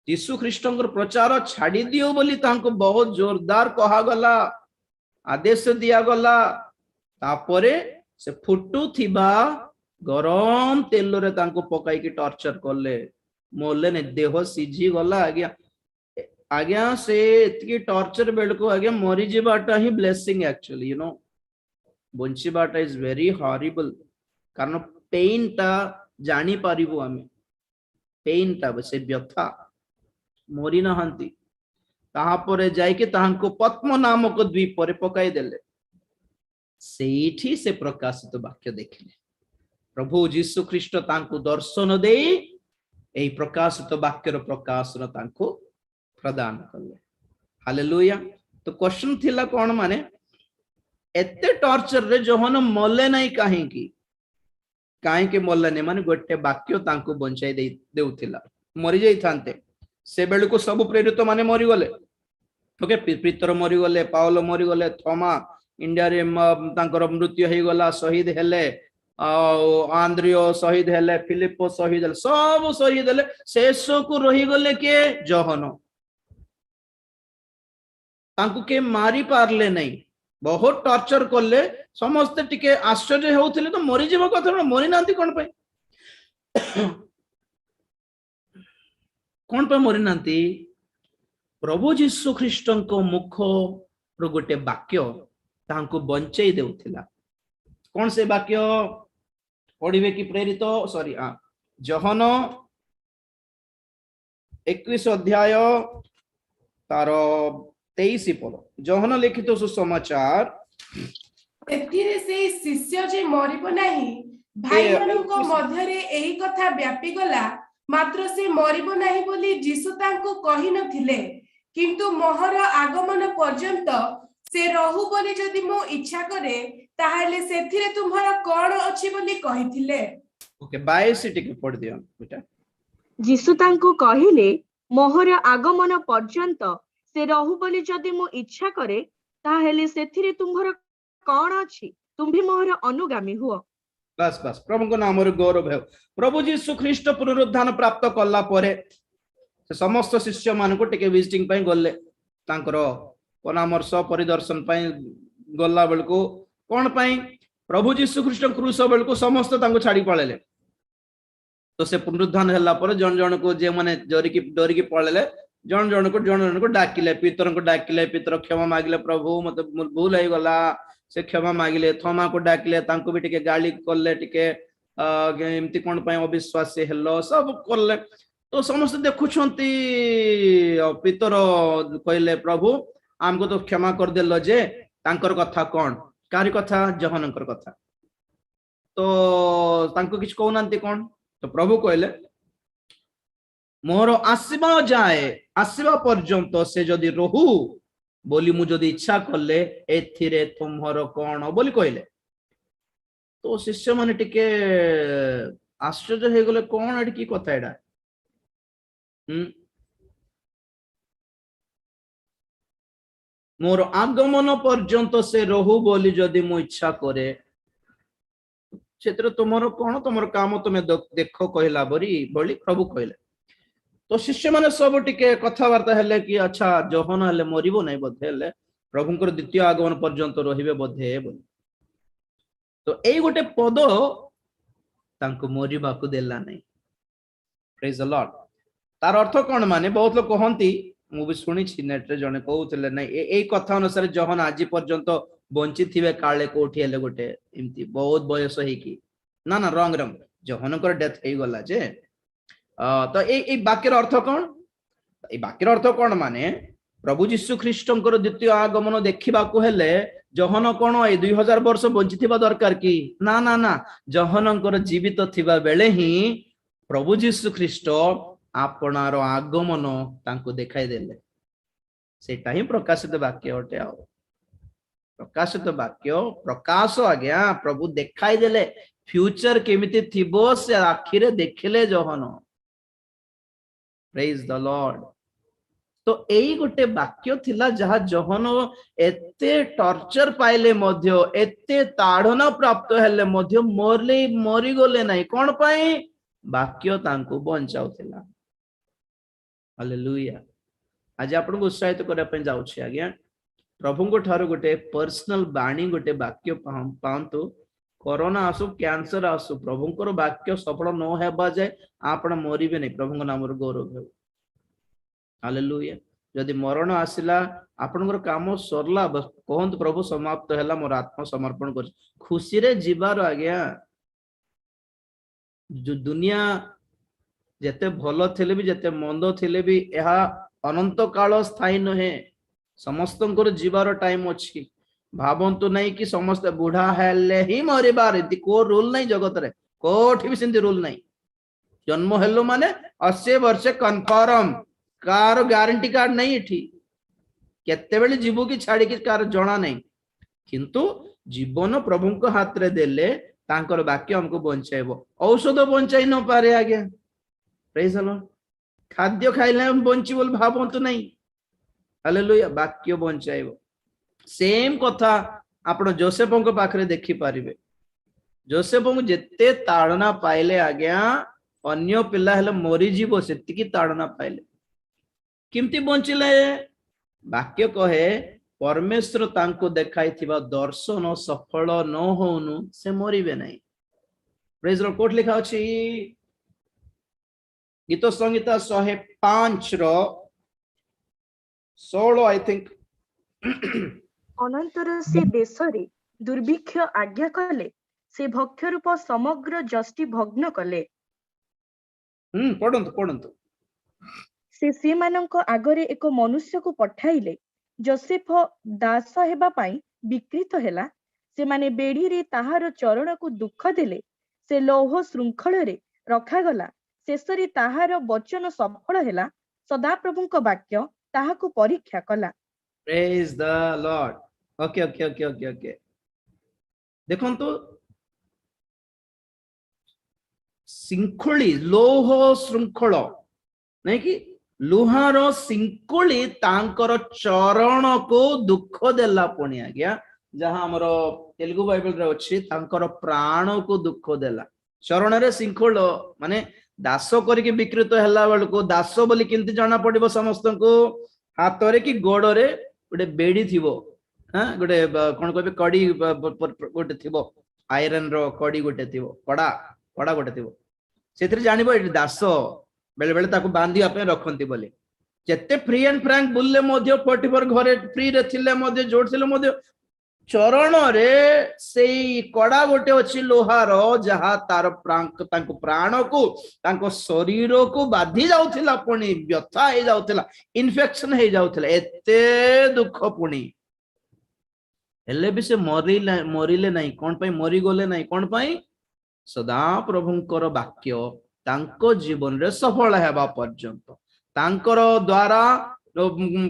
यीशु ख्रीष्टंकर प्रचार छाड़ी दियो बोली तांको बहुत जोरदार कहा गला आदेश दिया गला तापरे से फुटू थिबा गरम तेल रे तांको पकाई की टॉर्चर करले मोले ने देह सीझी गला आज्ञा से इतकी टॉर्चर बेल को आज्ञा मरी जीवाटा ही ब्लेसिंग एक्चुअली यू नो बंचीबाटा इज वेरी हॉरिबल कारण पेन टा जानी पारिबो आमे पेन टा से व्यथा मरी नहंती ताहा परे जाय के ताहांको पद्म नामक द्वीप पर पकाई देले सेठी से प्रकाशित वाक्य देखिले प्रभु यीशु ख्रीष्ट तांको दर्शन दे एई प्रकाशित वाक्यर प्रकाशन तांको प्रदान करले हालेलुया तो क्वेश्चन थिला कोन माने एते टॉर्चर रे जोहन मले नहीं काहे के मले नहीं माने गोटे वाक्य तांको बंचाई देउथिला मरि जाई थांते से बेल को सब प्रेरित माने मरि गले ओके पीतर मरि गले पाउलो मरि गले थोमा इंडिया रे तांकर मृत्यु हे गला शहीद हेले आंद्रियो शहीद हेले फिलिपो शहीद हेले सब शहीद हेले शेष को रही गले के जोहन तांको के मारी पारले नहीं बहुत टॉर्चर करले समस्त टिके आश्चर्य होउथिले तो मरि जीव कथा मरि नांती कोन पे कौन पे मरी नांती प्रभु जीशु ख्रीष्टन को मुख रो गोटे वाक्य तांको बंचई देउथिला कौन से वाक्य पढ़िबे कि प्रेरित सॉरी जहन 21 अध्याय तार 23 पद जहन लिखित सुसमाचार एथिरे से शिष्य जे मरिब नाही भाई मानक मध्यरे एही कथा व्यापी गला मात्र से मरिब नाही बोली जीसु तांको कहि नथिले किंतु मोहर आगमन पर्यंत से रहु बोली जदि मो इच्छा करे ताहाले सेथिरे तुम्हारा कोन अछि बोली कहिथिले ओके 22 टिके पढ़ दियो बेटा जीसु तांको कहिले मोहर आगमन पर्यंत से रहु बोली जदि मो इच्छा करे ताहेले सेथिरे तुम्हारा कौन अछि तुम भी मोहर अनुगामी हुओ बस बस प्रभु को नाम रे गौरव है प्रभु जीशु ख्रीष्ट पुनरुत्थान प्राप्त कला परे से समस्त शिष्य मान को टिके विजिटिंग पई गले तांकर परामर्श परिदर्शन पई गला बेल को कोन पई प्रभु जीशु ख्रीष्ट क्रूस बेल को समस्त तांको छाड़ी पळेले तो से पुनरुत्थान हल्ला पर जन जन को जे माने डरी की पळेले जन जन को डाकिले पितर को डाकिले पितर क्षमा मागिले प्रभु मते भूल हो गला से क्षमा मागिले थमा को डाकिले तांको भी टिके गाली करले टिके एमती कोन पय अविश्वास हेलो सब करले तो समस्त देखुछंती पितर कहले प्रभु हमको तो क्षमा कर देलो जे तांकर कथा कोन कारी कथा जहनकर कथा तो तांको किछ कहउनांती कोन तो प्रभु कहले मोर आसीबा पर्यंत से जदि रहू बोली मु जदि इच्छा करले एथिरे तुम्हर कोन बोली कहले तो शिष्य माने टिके आश्चर्य हे गले कोन एडी की कथा एडा मोर आगमन पर्यंत से रहू बोली जदि मु इच्छा करे क्षेत्र तुमर कोन तुमर काम तुमे देखो कहला बोली प्रभु कहले तो शिष्य माने सब टिके कथावार्ता हेले कि अच्छा जहन हेले मरिबो नै बोधे हेले प्रभुंकर द्वितीय आगमन पर्यंत रहिबे बोधे बोली तो एई गोटे पद तांको मरिबा को देला नै प्रेज द लॉर्ड तार अर्थ कोन माने बहुत लोग कहंती मु भी सुनी छी नेट रे जने कहउतले नै एई कथा अनुसार जहन आजि पर्यंत बंची थिबे काले कोठी हेले गोटे एमती बहुत बयस हे कि ना ना रंग जहनकर डेथ हे गला जे तो ए वाक्यर अर्थ कौन ए वाक्यर अर्थ कौन माने प्रभु जीशु ख्रीष्टंकर द्वितीय आगमन देखिबा को हेले जहन कोन ए 2000 वर्ष बंचिथिबा दरकार की ना ना ना जहनकर जीवित थिबा बेले ही प्रभु जीशु ख्रीष्ट आपनार आगमन तांको देखाई देले सेटा ही प्रकाशित वाक्य होटे आ प्रकाशित वाक्य प्रकाश आज्ञा प्रभु देखाई देले फ्यूचर केमिति थिबो से आखिरे देखले जहन प्रेज द लॉर्ड तो एई गोटे वाक्य थिला जहा जहन एते टॉर्चर पाइले मध्य एते ताड़ना प्राप्त हेले मध्य मरी गले नाही कोन पई वाक्य तांको बंचाउथिला हालेलुया आज आपन को उत्साहित करा पे जाउ छी आज्ञा प्रभु को ठारो गोटे पर्सनल बाणी गोटे वाक्य पांतु कोरोना आसु कैंसर आसु प्रभुंकर वाक्य सफल न हेबा जाय आपण मरिबे नै प्रभुंक नाम रो गौरव हो हालेलुया जदि मरण आसिला आपनकर काम सरला बस कहंत प्रभु समाप्त हैला मोर आत्मा समर्पण कर खुशी रे जीवार आज्ञा जो दुनिया जते भलो थिले भी जते मंद थिले भी एहा अनंत काल स्थायी नहे समस्तंकर जीवार टाइम अछि भावंतु नहीं कि समस्त बुढ़ा हेले ही मरिबार इति को रूल नहीं जगत रे कोठी भी सिंधी रूल नहीं जन्म हेलो माने 80 वर्ष कन्फर्म कार गारंटी कार्ड नहीं एठी केते बेले जीवो की छाड़ी की कार जणा नहीं किंतु जीवन प्रभु को हाथ रे देले तांकर वाक्य हमको बंचाइबो औषध बंचाई न पारे आज्ञा प्रेज द लॉर्ड खाद्य खाइले हम बंची बोल भावंतु नहीं हालेलुया वाक्य बंचाइबो सेम कथा आपण जोसेफ को पाखरे देखि पारिबे जोसेफ को जेते ताड़ना पाइले आज्ञा अन्य पिला हेले मरी जीवो सेति की ताड़ना पाइले किमती बंचिले वाक्य कहे परमेश्वर तांको देखाई थिबा दर्शन सफल न होनु से मरिबे नहीं प्रेज द लॉर्ड कोट लिखा अछि गीत संहिता 105 रो 16 आई थिंक अनंतर से देशरे दुर्भिक्ष आज्ञा कले से भक्ष रूप समग्र जष्टि भग्न कले पढ़ंतु पढ़ंतु से सेमानंक आगरे एक मनुष्य को पठाइले जोसेफ दास हेबा पाई विकृत हेला से माने बेड़ी रे ताहार चरण को दुख देले से लौह श्रृंखल रे रखा गला शेषरे ताहार वचन सफल हेला सदाप्रभुंक वाक्य ताहाको परीक्षा कला praise the Lord okay okay okay okay okay देखंतु सिंखुली लोह श्रृंखल नहीं कि लुहार सिंकुली तांकर चरण को दुख देला पुणी आज्ञा जहां हमर तेलुगु बाइबल रे अछि तांकर प्राण को दुख देला चरण रे सिंखुल माने दास करके विकृत हला बेल को दास बोली किंति जाना पड़िबो समस्त को हाथ रे कि गोड़ रे गोटे बेड़ी थिबो हां गोटे कोन कहबे कड़ी गोटे थिबो आयरन रो कड़ी गोटे थिबो कड़ा कड़ा गोटे थिबो सेतिर जानिबो ए दास बेले बेले ताको बांधी आपे रखंती बोले जेते फ्री एंड फ्रैंक बुलले मध्य 44 घरे फ्री रे थिले मध्य जोड़ थिले मध्य चरण रे सेई कड़ा गोटे अछि लोहार जहा तार तांको प्राण को तांको शरीर को बाधी जाउथिला पुणी व्यथा हे जाउथिला इन्फेक्शन हे जाउथिला एते दुख पुणी हेले भी से मरिले नहीं कोन पई मरि गले नहीं कोन पई सदा प्रभुंकर वाक्य तांको जीवन रे सफल हेबा पर्यंत तांकर द्वारा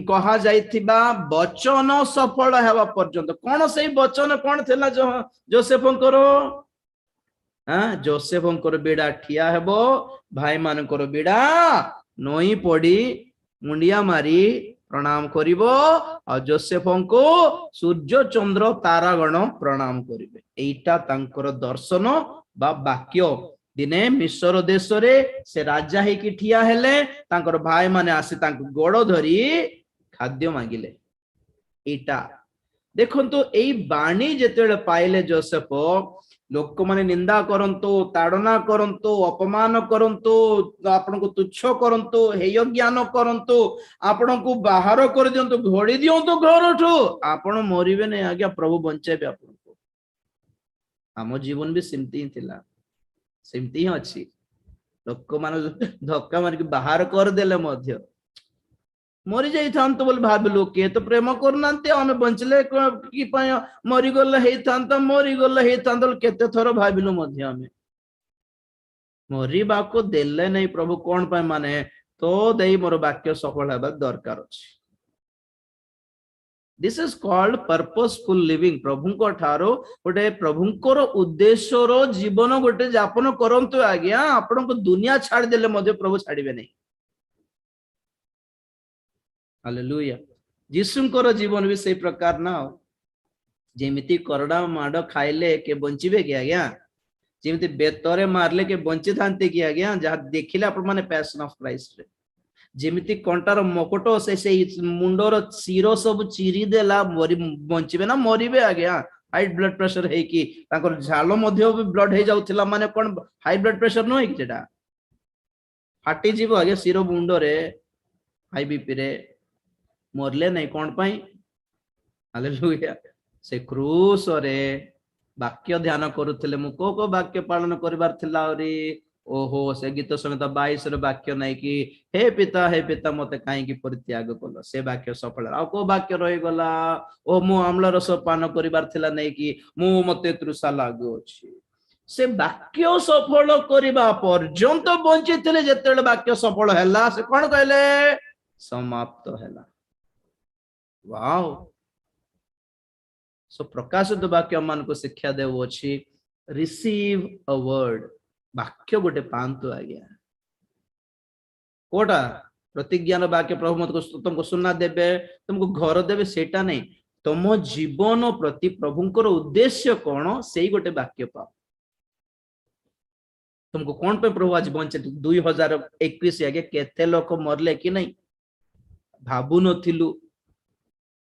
कहा जाइथिबा वचन सफल हेबा पर्यंत कोन से वचन कोन थिला जोसेफंकर जोसेफंकर बेड़ा ठिया हेबो भाई मानकर बेड़ा नई पड़ी मुंडिया मारी प्रणाम करिवो और जोसेफंको सूर्य चंद्र तारागण प्रणाम करिवे एटा तांकर दर्शन बा वाक्य दिने मिस्र देश रे से राजा हे कि ठिया हेले तांकर भाई माने आसी तांको गोड़ धरी खाद्य मागिले एटा देखंतु एई बाणी जेतेले पाइले जोसेफ लोक माने निंदा करंतो ताड़ना करंतो अपमान करंतो आपन को तुच्छ करंतो हेय ज्ञान करंतो आपन को बाहर कर दियंतो घोड़ी दियंतो घरठो आपन मरिबे नै आज्ञा प्रभु बंचाइबे आपन को हम जीवन भी सिमती थिला सेमती ही अच्छी लोक मान धक्का मार बाहर कर देले मध्य मरी जाई थान तो बोल भाबिलु के तो प्रेम करनांते हमें बंचले की पाय मरी गले हे थान तो मरी गले हे थान तो केते थरो भाबिलु मध्य हमें मरी बाको देले नहीं प्रभु कोन पाय माने तो देई मोर वाक्य सफल हेबा दरकार अछि this is called purposeful living प्रभुंको ठारो गोटे प्रभुंकर उद्देश्य रो जीवन गोटे यापन करंतु आज्ञा आपण को दुनिया छाड़ देले मध्य प्रभु छाड़िबे नहीं हालेलुया यीशुंकर जीवन भी से प्रकार ना जेमिति करडा माड खाइले के बंचिबे कि आज्ञा जेमिति बेतरे मारले के बंची थांते कि आज्ञा जहा देखिले आपण माने पैशन ऑफ क्राइस्ट रे जेमिति कंटार मकोटो से मुंडर सिरो सब चिरी देला मरी बंचिबे ना मरिबे आज्ञा हाई ब्लड प्रेशर है कि ताकर झालो मध्य ब्लड हे जाउथिला माने कोन हाई ब्लड प्रेशर न है कि जेटा फाटी जीव आज्ञा सिरो मुंडो रे हाई बीपी रे मरले नहीं कोन पई हालेलुया से क्रूस रे वाक्य ध्यान करूथिले मु को वाक्य पालन करबार थिला रे ओहो से गीत संहिता 22 रे वाक्य नहीं कि हे पिता मते काहे कि परित्याग कलो से वाक्य सफल आ को वाक्य रहि गला ओ मु आम्ल रस पान करिवार थिला नहीं कि मु मते तृषा लागो अछि से वाक्य सफल करिबा पर्यंत बंचितले जेतेले वाक्य सफल हैला से कोन कहले समाप्त हैला वाओ सो प्रकाशित वाक्य मान को शिक्षा देव अछि रिसीव अ वर्ड वाक्य गोटे पांतु आज्ञा कोटा प्रतिज्ञान वाक्य प्रभु मत को तुमको सुनना देबे तुमको घर देबे सेटा नहीं तुम जीवन प्रति प्रभुंकर उद्देश्य कौन से गोटे वाक्य पाओ तुमको कौन पे प्रभु आज बंचे 2021 आगे केते लोक मरले कि नहीं भाबु नथिलु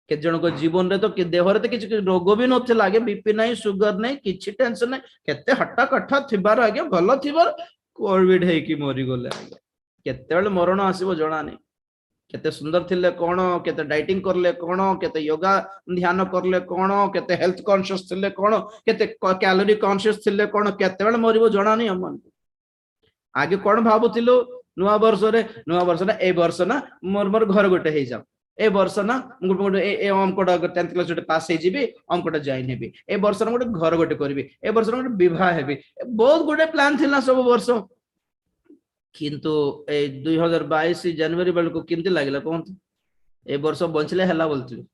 के जन को जीवन रे तो के देह रे तो किछ रोग भी नथिला आगे बीपी नहीं सुगर नहीं किछ टेंशन नहीं केते हट्टा कट्ठा थिबार आगे भलो थिबार कोविड है कि मरि गले आगे केतेबेले मरण आसीबो जणा नहीं केते सुंदर थिले कोण केते डाइटिंग करले कोण केते योगा ध्यान करले कोण केते हेल्थ कॉन्शियस थिले कोण केते कैलोरी कॉन्शियस थिले कोण केतेबेले मरिबो जणा नहीं हमन आगे कोण भाबुथिलो नुआ वर्ष ना ए वर्ष ना मोर मोर घर गोटे हे जाओ ए वर्ष ना गोटे ए अमकोटा 10th क्लास गोटे पास हे जिबी अमकोटा जॉइन हेबी ए वर्ष ना गोटे घर गोटे करबी ए वर्ष ना गोटे विवाह हेबी बहुत गोटे प्लान थिला सब वर्ष किंतु ए 2022 जनवरी बेल को किंती लागिला कोन ए वर्ष बंचले हला बोलथिलु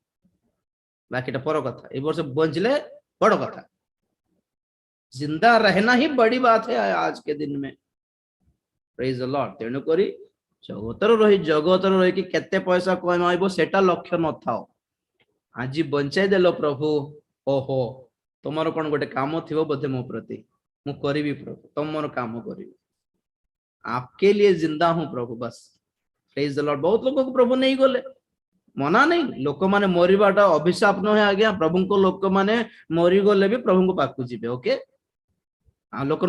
बाकीटा पर कथा ए वर्ष बंचले बड़ कथा जिंदा रहना ही बड़ी बात है आज के दिन में प्रेज द लॉर्ड तेणु करी जगतर रही कि केते पैसा कमाइबो सेटा लक्ष्य न थाओ आज बंचाई देलो प्रभु ओहो तुमर कोन गोटे काम थिवो बोधे मो प्रति मु करिवि प्रभु तुमर काम करिवि आपके लिए जिंदा हूं प्रभु बस प्रेज द लॉर्ड बहुत लोगों को प्रभु नहीं गले मना नहीं लोक माने मरिबाटा अभिशाप न है आज्ञा प्रभु को लोक माने मरि गले भी प्रभु को पाकु जिबे ओके आ लोक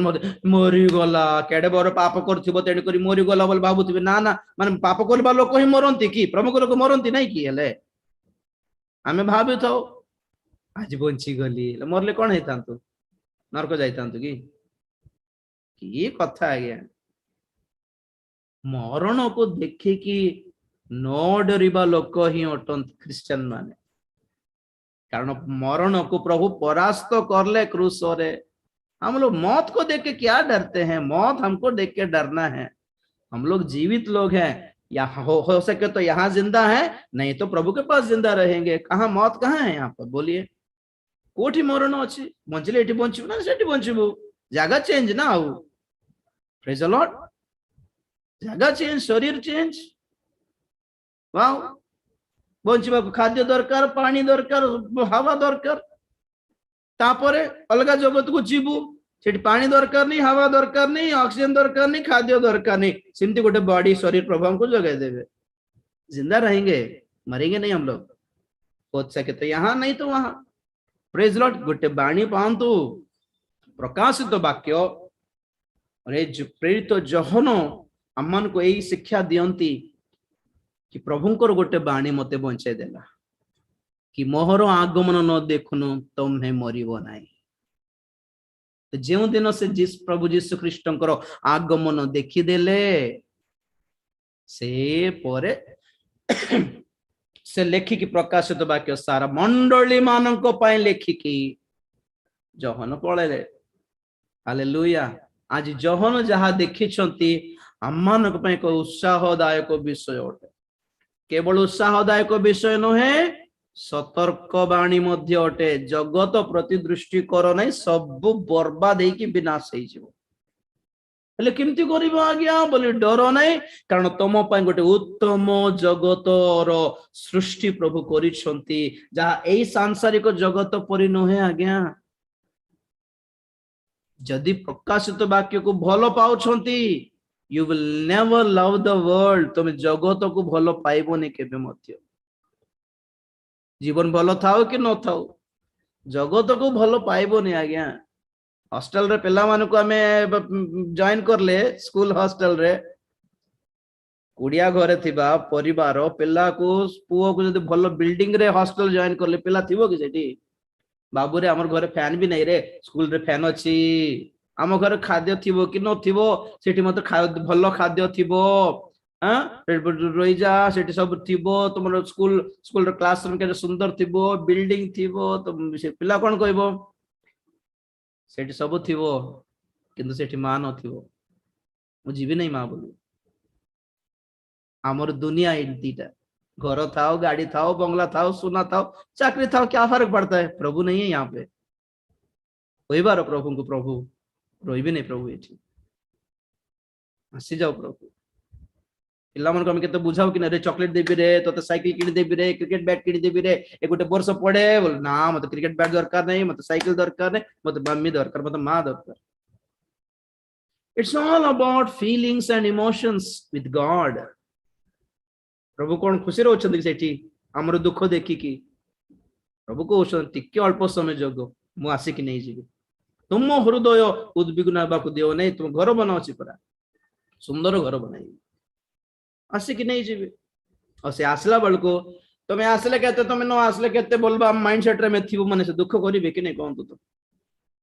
मरी गला केडे बर पाप करथिबो तेणी करी मरी गला बोल भाबुथिबे ना ना माने पाप करबा लोक ही मरंती कि प्रभु को लोक मरंती नहीं कि हेले आमे भाबि थाओ आज बंची गली मरले कोन हेतांतु नरक जाइतांतु की कथा आज्ञा मरण को देखि कि न डरिबा लोक ही अटन क्रिश्चियन माने कारण मरण को प्रभु परास्त करले क्रूस रे हम लोग मौत को देख के क्या डरते हैं मौत हमको देख के डरना है हम लोग जीवित लोग हैं यहाँ हो सके तो यहाँ जिंदा है नहीं तो प्रभु के पास जिंदा रहेंगे कहाँ मौत कहाँ है यहाँ पर बोलिए कोठी मरण अच्छी बंचले एटी बंचबू ना सेठी बंचबू जगह चेंज ना आउ प्रेज द लॉर्ड जगह चेंज शरीर चेंज वाओ बंचबा खाद्य दरकार पानी दरकार हवा दरकार तापरे अलग जगत को जीवु सेठी पानी दरकार नहीं हवा दरकार नहीं ऑक्सीजन दरकार नहीं खाद्य दरकार नहीं सिमती गोटे बॉडी शरीर प्रभु हमको जगह देवे जिंदा रहेंगे मरेंगे नहीं हम लोग हो सके तो यहाँ नहीं तो वहां प्रेज लॉर्ड गोटे बाणी पांतु प्रकाशित वाक्य प्रेरित जहन अम्मन को यही शिक्षा दियंती कि प्रभुंकर गोटे बाणी मते बंचाई देला कि मोहर आगमन न देखुनु तुम्हें मरिबो नाही जो दिन से जिस प्रभु जीशु ख्रीष्टंकर आगमन देखिदेले से परे से लेखिकी प्रकाशित वाक्य सारा मंडली मानक पाए लेखिकी जहन पळेले हालेलुया आज जहन जहा देखिछंती आम्मानक पाए को उत्साहदायक विषय अटे केवल उत्साहदायक विषय नहे सतर्क बाणी मध्य अटे जगत प्रति दृष्टि कर नहीं सब बर्बाद होगी विनाश हो केमती कर आज्ञा बोली डर नहीं कारण तुम गोटे उत्तम जगतर सृष्टि प्रभु करिछंती जहा एई सांसारिक जगत परि नहे आज्ञा जदि प्रकाशित वाक्य को भल पाउछंती you will never love the world तुम जगत को भल पाइबनी केबे मध्य जीवन भल थाओ कि न थाओ जगत को भल पाइबनी आज्ञा हॉस्टल रे पिला मान को आमे जॉइन करले स्कूल हॉस्टल रे कुड़िया घरे थिबा परिवार पिला को पुओ को जदि भल बिल्डिंग रे हॉस्टल जॉइन करले पिला थिबो कि सेठी बाबू रे हमर घरे फैन भी नहीं रे स्कूल रे फैन अछि आम घर खाद्य थिबो कि न थिबो सेठी मत भल खाद्य थिबो रही जा सेठी सब थिबो तुम स्कूल क्लासरूम के सुंदर थिबो बिल्डिंग थिबो तो से पिला कोन कहबो सेठी सब थिबो किंतु सेठी मां न थिबो मु जीवी नहीं मां बोलू आमर दुनिया एंतीटा घर थाओ गाड़ी थाओ बंगला थाओ सोना थाओ चाकरी थाओ क्या फर्क पड़ता है प्रभु नहीं है यहाँ पे कोई बार प्रभु को प्रभु रोई भी नहीं प्रभु ये हसी जाओ प्रभु पिला मन को हम केते बुझाओ कि रे चॉकलेट देबी रे तो साइकिल किनी देबी रे क्रिकेट बैट किनी देबी रे ए गोटे वर्ष पड़े बोल ना मते क्रिकेट बैट दरकार नहीं मते साइकिल दरकार नहीं मते मम्मी दरकार मते मां दरकार it's all about feelings and emotions with God प्रभु कौन खुशी रोचंदी सेठी हमर दुख देखि कि प्रभु को टिके अल्प समय जग मु आसी कि नहीं जीवी तुम हृदय उद्विग्न बाकु दियो नहीं तुम घर बनाओ परा सुंदर घर बनाई आसिक नहीं जीवे और से आसला बेल को तुम्हें आसले कहते तुम न आसले कहते बोलबा माइंड सेट रे में थी माने से दुख करिवे कि नहीं कहतु तो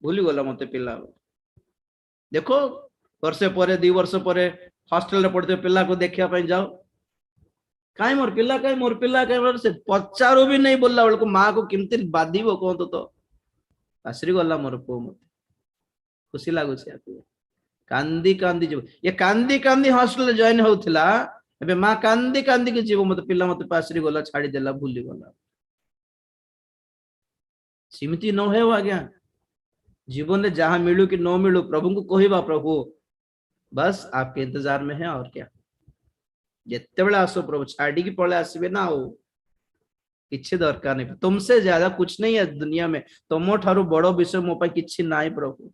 भूली गला मत पिला देखो वर्षे पर 2 वर्ष पर हॉस्टल रे पढ़ते पिला को देखिया पे जाओ काई मोर पिला काई से पचारो भी नहीं बोलला बेल को मां को किमती बाधिबो कहतु तो आश्री गला मोर पो मत खुशी लागु छै कांदी कांदी जीव ये कांदी कांदी हॉस्टल जॉइन होथिला एबे मां कांदी कांदी के जीव मत पिला मत पासरी गला छाड़ी देला भूली गला सिमती न है आज्ञा जीवन में जहां मिलू कि न मिलू प्रभु को कहवा प्रभु बस आपके इंतजार में है और क्या जिते बेले आसो प्रभु छाड़ी की पड़े आसबे ना हो किसी दरकार नहीं तुमसे ज्यादा कुछ नहीं है दुनिया में तुम ठारू बड़ विषय मो पाई किछि नाई प्रभु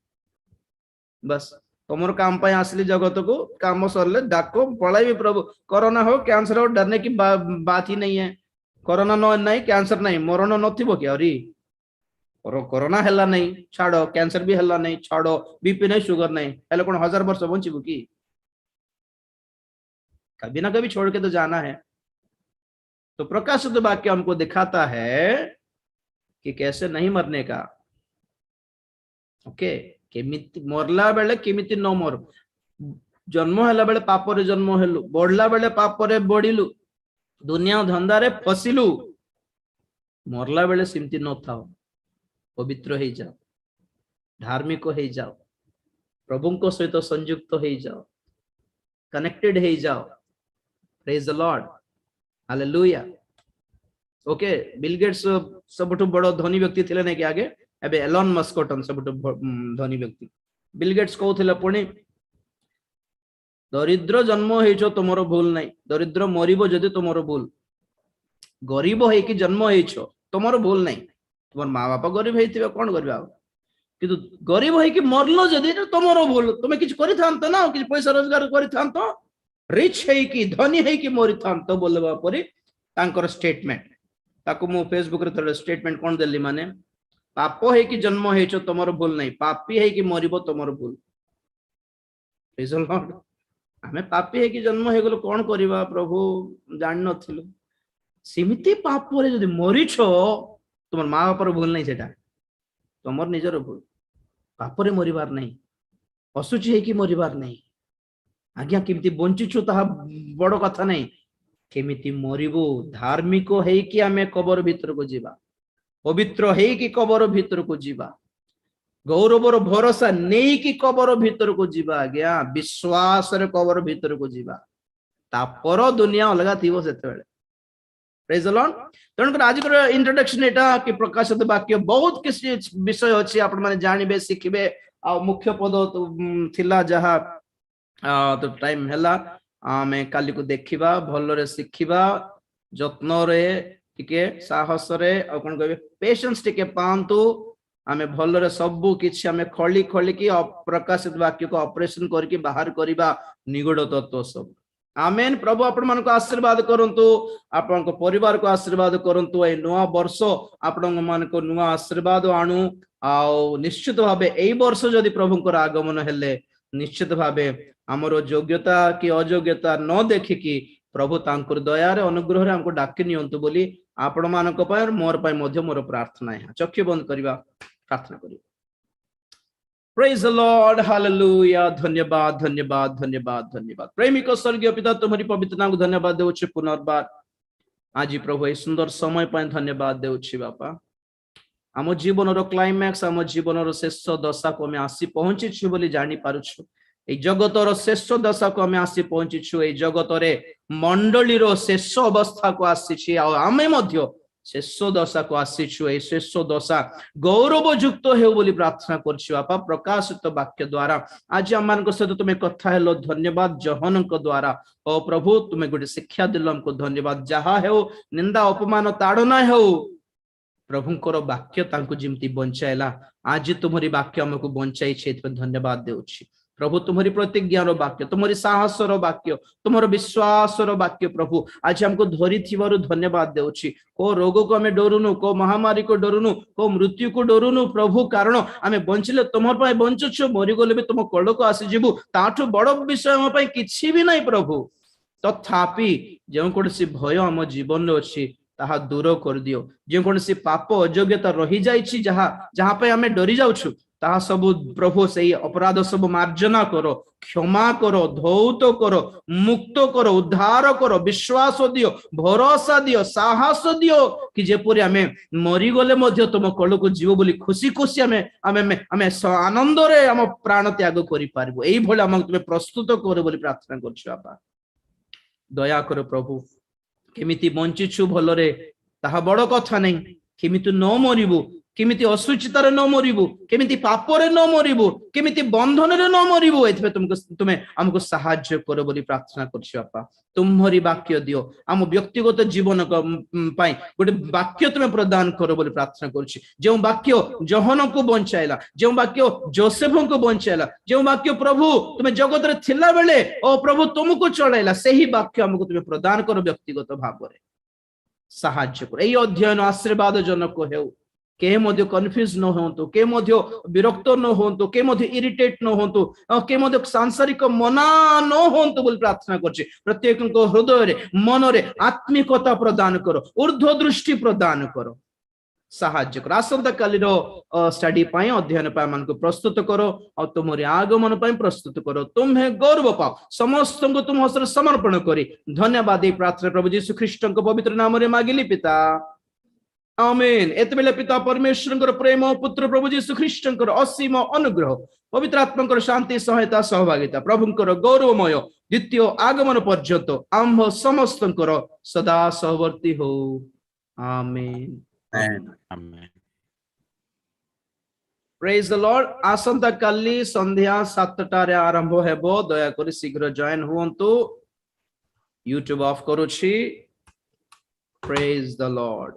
बस तुमर काम पाई आसली जगत को काम सरले डाको पळाइबे प्रभु कोरोना हो कैंसर हो डरने की बात ही नहीं है कोरोना न नहीं कैंसर नहीं मरण नथिबो कि अरी कोरोना हला नहीं छाड़ो कैंसर भी हला नहीं छाड़ो बीपी नहीं शुगर नहीं हेले कौन 1000 वर्ष बंचीबो कि कभी ना कभी छोड़ के तो जाना है तो प्रकाशित वाक्य हमको दिखाता है कि कैसे नहीं मरने का ओके केमिति मरला बेले केमिति न मर जन्म हला बेले पाप रे जन्म हेलु बढ़ला बेले पाप रे बढ़िलु दुनिया धंदा रे फसिलु मरला बेले सिमति न थाओ पवित्र हो जाओ धार्मिक हो जाओ प्रभु को सहित संयुक्त हो जाओ कनेक्टेड हो जाओ praise the Lord hallelujah okay Bill Gates सबठु बड़ धनी व्यक्ति थिले नै कि आगे एबे एलन मस्क सबठु धनी व्यक्ति बिल गेट्स कहउथिला पुणी दरिद्र जन्म होइछो तुमरो भूल नहीं दरिद्र मरिबो जदि तुमरो भूल गरीब है कि जन्म होइछो तुमरो भूल नहीं तुम माँ बापा गरीब होइथिबे कोन करबा किंतु गरीब है कि मरलो जदि तुमरो भूल तुमे किछ करि थांतो ना किछ पैसा रोजगार करि थांतो रिच है कि धनी है कि मरि थांतो बोलबा परी तांकर स्टेटमेंट ताको मो फेसबुक रे थोड़ा स्टेटमेंट कोन देली माने पाप है कि जन्म होइछो तुमरो भूल नहीं पापी है कि मरिबो तुमरो भूल प्रेज द लॉर्ड हमें पापी है कि जन्म हो गलो कोन करबा प्रभु जान नथिलु सिमिति पाप रे जदि मरिछो तुम माँ बापर भूल नहीं सेटा तुम निजर भूल पापरे मरिबार नहीं असुचि है कि मरिबार नहीं आज्ञा केमिति बंचिछु ताहा बड़ कथा नहीं केमिति मरिबो धार्मिक है कि आमे कबर भीतर को जीवा पवित्र है कि कबर भीतर को जीवा गौरवर भरोसा नहीं कि कबर भीतर को जीवा आज्ञा विश्वास रे कबर भीतर को जीवा तापर दुनिया अलगा थिबो सेते बेले प्रेज द लॉर्ड तणकर आज इंट्रोडक्शन एटा कि प्रकाशित वाक्य बहुत किसी विषय अछि आपण माने जानिबे सिखिबे आ मुख्य पद तो थिला जहा तो टाइम हैला आमे काली को देखिबा भलो रे सिखिबा जत्न रे टिके साहस रे आ कोन कहबे पेशेंस टिके पांतु आमे भलो रे सब किछि आमे खळी खळी की प्रकाशित वाक्य को ऑपरेशन करके बाहर करिबा निगुड तत्व सब आमेन प्रभु आपण मन को आशीर्वाद करंतु आपण को परिवार को आशीर्वाद करंतु ए नवा वर्ष आपण मन को नवा आशीर्वाद आणु आ निश्चित भाबे एई वर्ष जदि प्रभु को आगमन हेले निश्चित भाबे हमरो योग्यता कि अयोग्यता न देखि कि प्रभु तांकर दया रे अनुग्रह रे हमको डाकी नियंतु बोली आपण मान को पर मोर पय मध्य मोर प्रार्थना है चक्षु बंद करिवा प्रार्थना करिवा Praise the Lord, hallelujah, धन्यवाद धन्यवाद धन्यवाद धन्यवाद प्रेमिक स्वर्गीय पिता तुम्हारी पवित्र नाम को धन्यवाद देउछि पुनर्बार आज प्रभु ए सुंदर समय पर धन्यवाद देउछि बापा आम जीवन रो क्लाइमैक्स आम जीवन रो शेष दशा को हमें आसी पहुंची छु बोली जानि पारुछु ए जगत रो शेष दशा को हमें आसी पहुंची छु ए जगत रे मंडली रो शेष अवस्था को आसी छि आ आमे मध्य शेष दशा को आसीछु ए शेष दशा गौरव युक्त हेउ बोली प्रार्थना करछु आपा प्रकाशित वाक्य द्वारा आज हमन को सहित तुमे कथा हेलो धन्यवाद जहन को द्वारा ओ प्रभु तुमे गुडी शिक्षा दिलो हमको धन्यवाद जहा हेउ निंदा अपमान ताड़ना हेउ प्रभु को वाक्य तांको जिमती बंचाइला आज तुम्हारी वाक्य हमको बंचाई छे धन्यवाद देउछि प्रभु तुम्हारी प्रतिज्ञा रो वाक्य तुम्हारी साहस रो वाक्य तुम्हारो विश्वास रो वाक्य प्रभु आज हमको धरी थिबारु धन्यवाद देउछि को रोग को हमें डरुनु को महामारी को डरुनु को मृत्यु को डरुनु प्रभु कारण हमें बंचिले तुमर पाए बंचुछु मरि गले भी तुम कळ को आसी जीवु ताठु बड़ विषय हम पाए किछि भी नहीं प्रभु तथापि जो कौन भय आम जीवन अच्छी ताहा दूर कर दियो जो कौन पाप अयोग्यता रही जाइछि जहाँ पे आमे डरी जाउछु ताहा सब प्रभु से अपराध सब मार्जना करो क्षमा करो धौत करो मुक्त करो उद्धार करो विश्वास दियो भरोसा दियो साहस दियो कि जेपरि आमे मरी गले मध्य तुम कल को जीव बोली खुशी खुशी आमे आमे आमे आनंद रे आम प्राण त्याग करि पारबो एई भले हम तुमे प्रस्तुत करो बोली प्रार्थना करछु आपा दया करो प्रभु केमिति बंचिछु भलरे ताहा बड़ कथा नहीं केमिति न मरिबु केमिति असुचितार न मरिबु केमिति पापरे न मरिबु केमिति बंधनरे न मरिबु एथबे तुमे हमको सहाय्य करो बोली प्रार्थना करछु आपा तुम्हारी वाक्य दियो आम व्यक्तिगत जीवन पाई गोटे वाक्य तुमे प्रदान करो बोली प्रार्थना करछु जो वाक्य जहन को बंचाइला जो वाक्य जोसेफ को बंचाइला जो वाक्य प्रभु तुमे जगत रे थिला बेले ओ प्रभु तुमको चलाइला सही वाक्य हमको तुमे प्रदान करो व्यक्तिगत भाव रे सहाय्य करो एई अध्ययन आशीर्वाद जनक हेउ के मध्य कन्फ्यूज न होंतु के मध्य विरक्त न होंतु के मध्य इरिटेट न होंतु के मध्य सांसारिक मना न होंतु बोल प्रार्थना करछि प्रत्येक हृदय रे मन रे आत्मिकता प्रदान करो ऊर्ध्व दृष्टि प्रदान करो सहाय्य करो आसंता कालीर स्टडी पाई अध्ययन पाई मन को प्रस्तुत करो और तुमरी आगमन पाई प्रस्तुत करो तुम्हें गौरव पाओ समस्त को तुम हस्ते समर्पण करी धन्यवाद प्रार्थना प्रभु यीशु ख्रीष्ट पवित्र नाम रे मागिली पिता आमेन एतबेले पिता परमेश्वर प्रेम पुत्र प्रभु यीशु ख्रीष्ट असीम अनुग्रह पवित्र आत्मा शांति सहायता सहभागिता प्रभुंकर गौरवमय द्वितीय आगमन पर्यंत आम्भ समस्त सदा सहवर्ती हो amen Amen. Praise the lord आसंता काली संध्या 7टा रे आरंभ हेबो दया करी शीघ्र जॉइन हुंतु यूट्यूब ऑफ करूछि प्रेज द लॉर्ड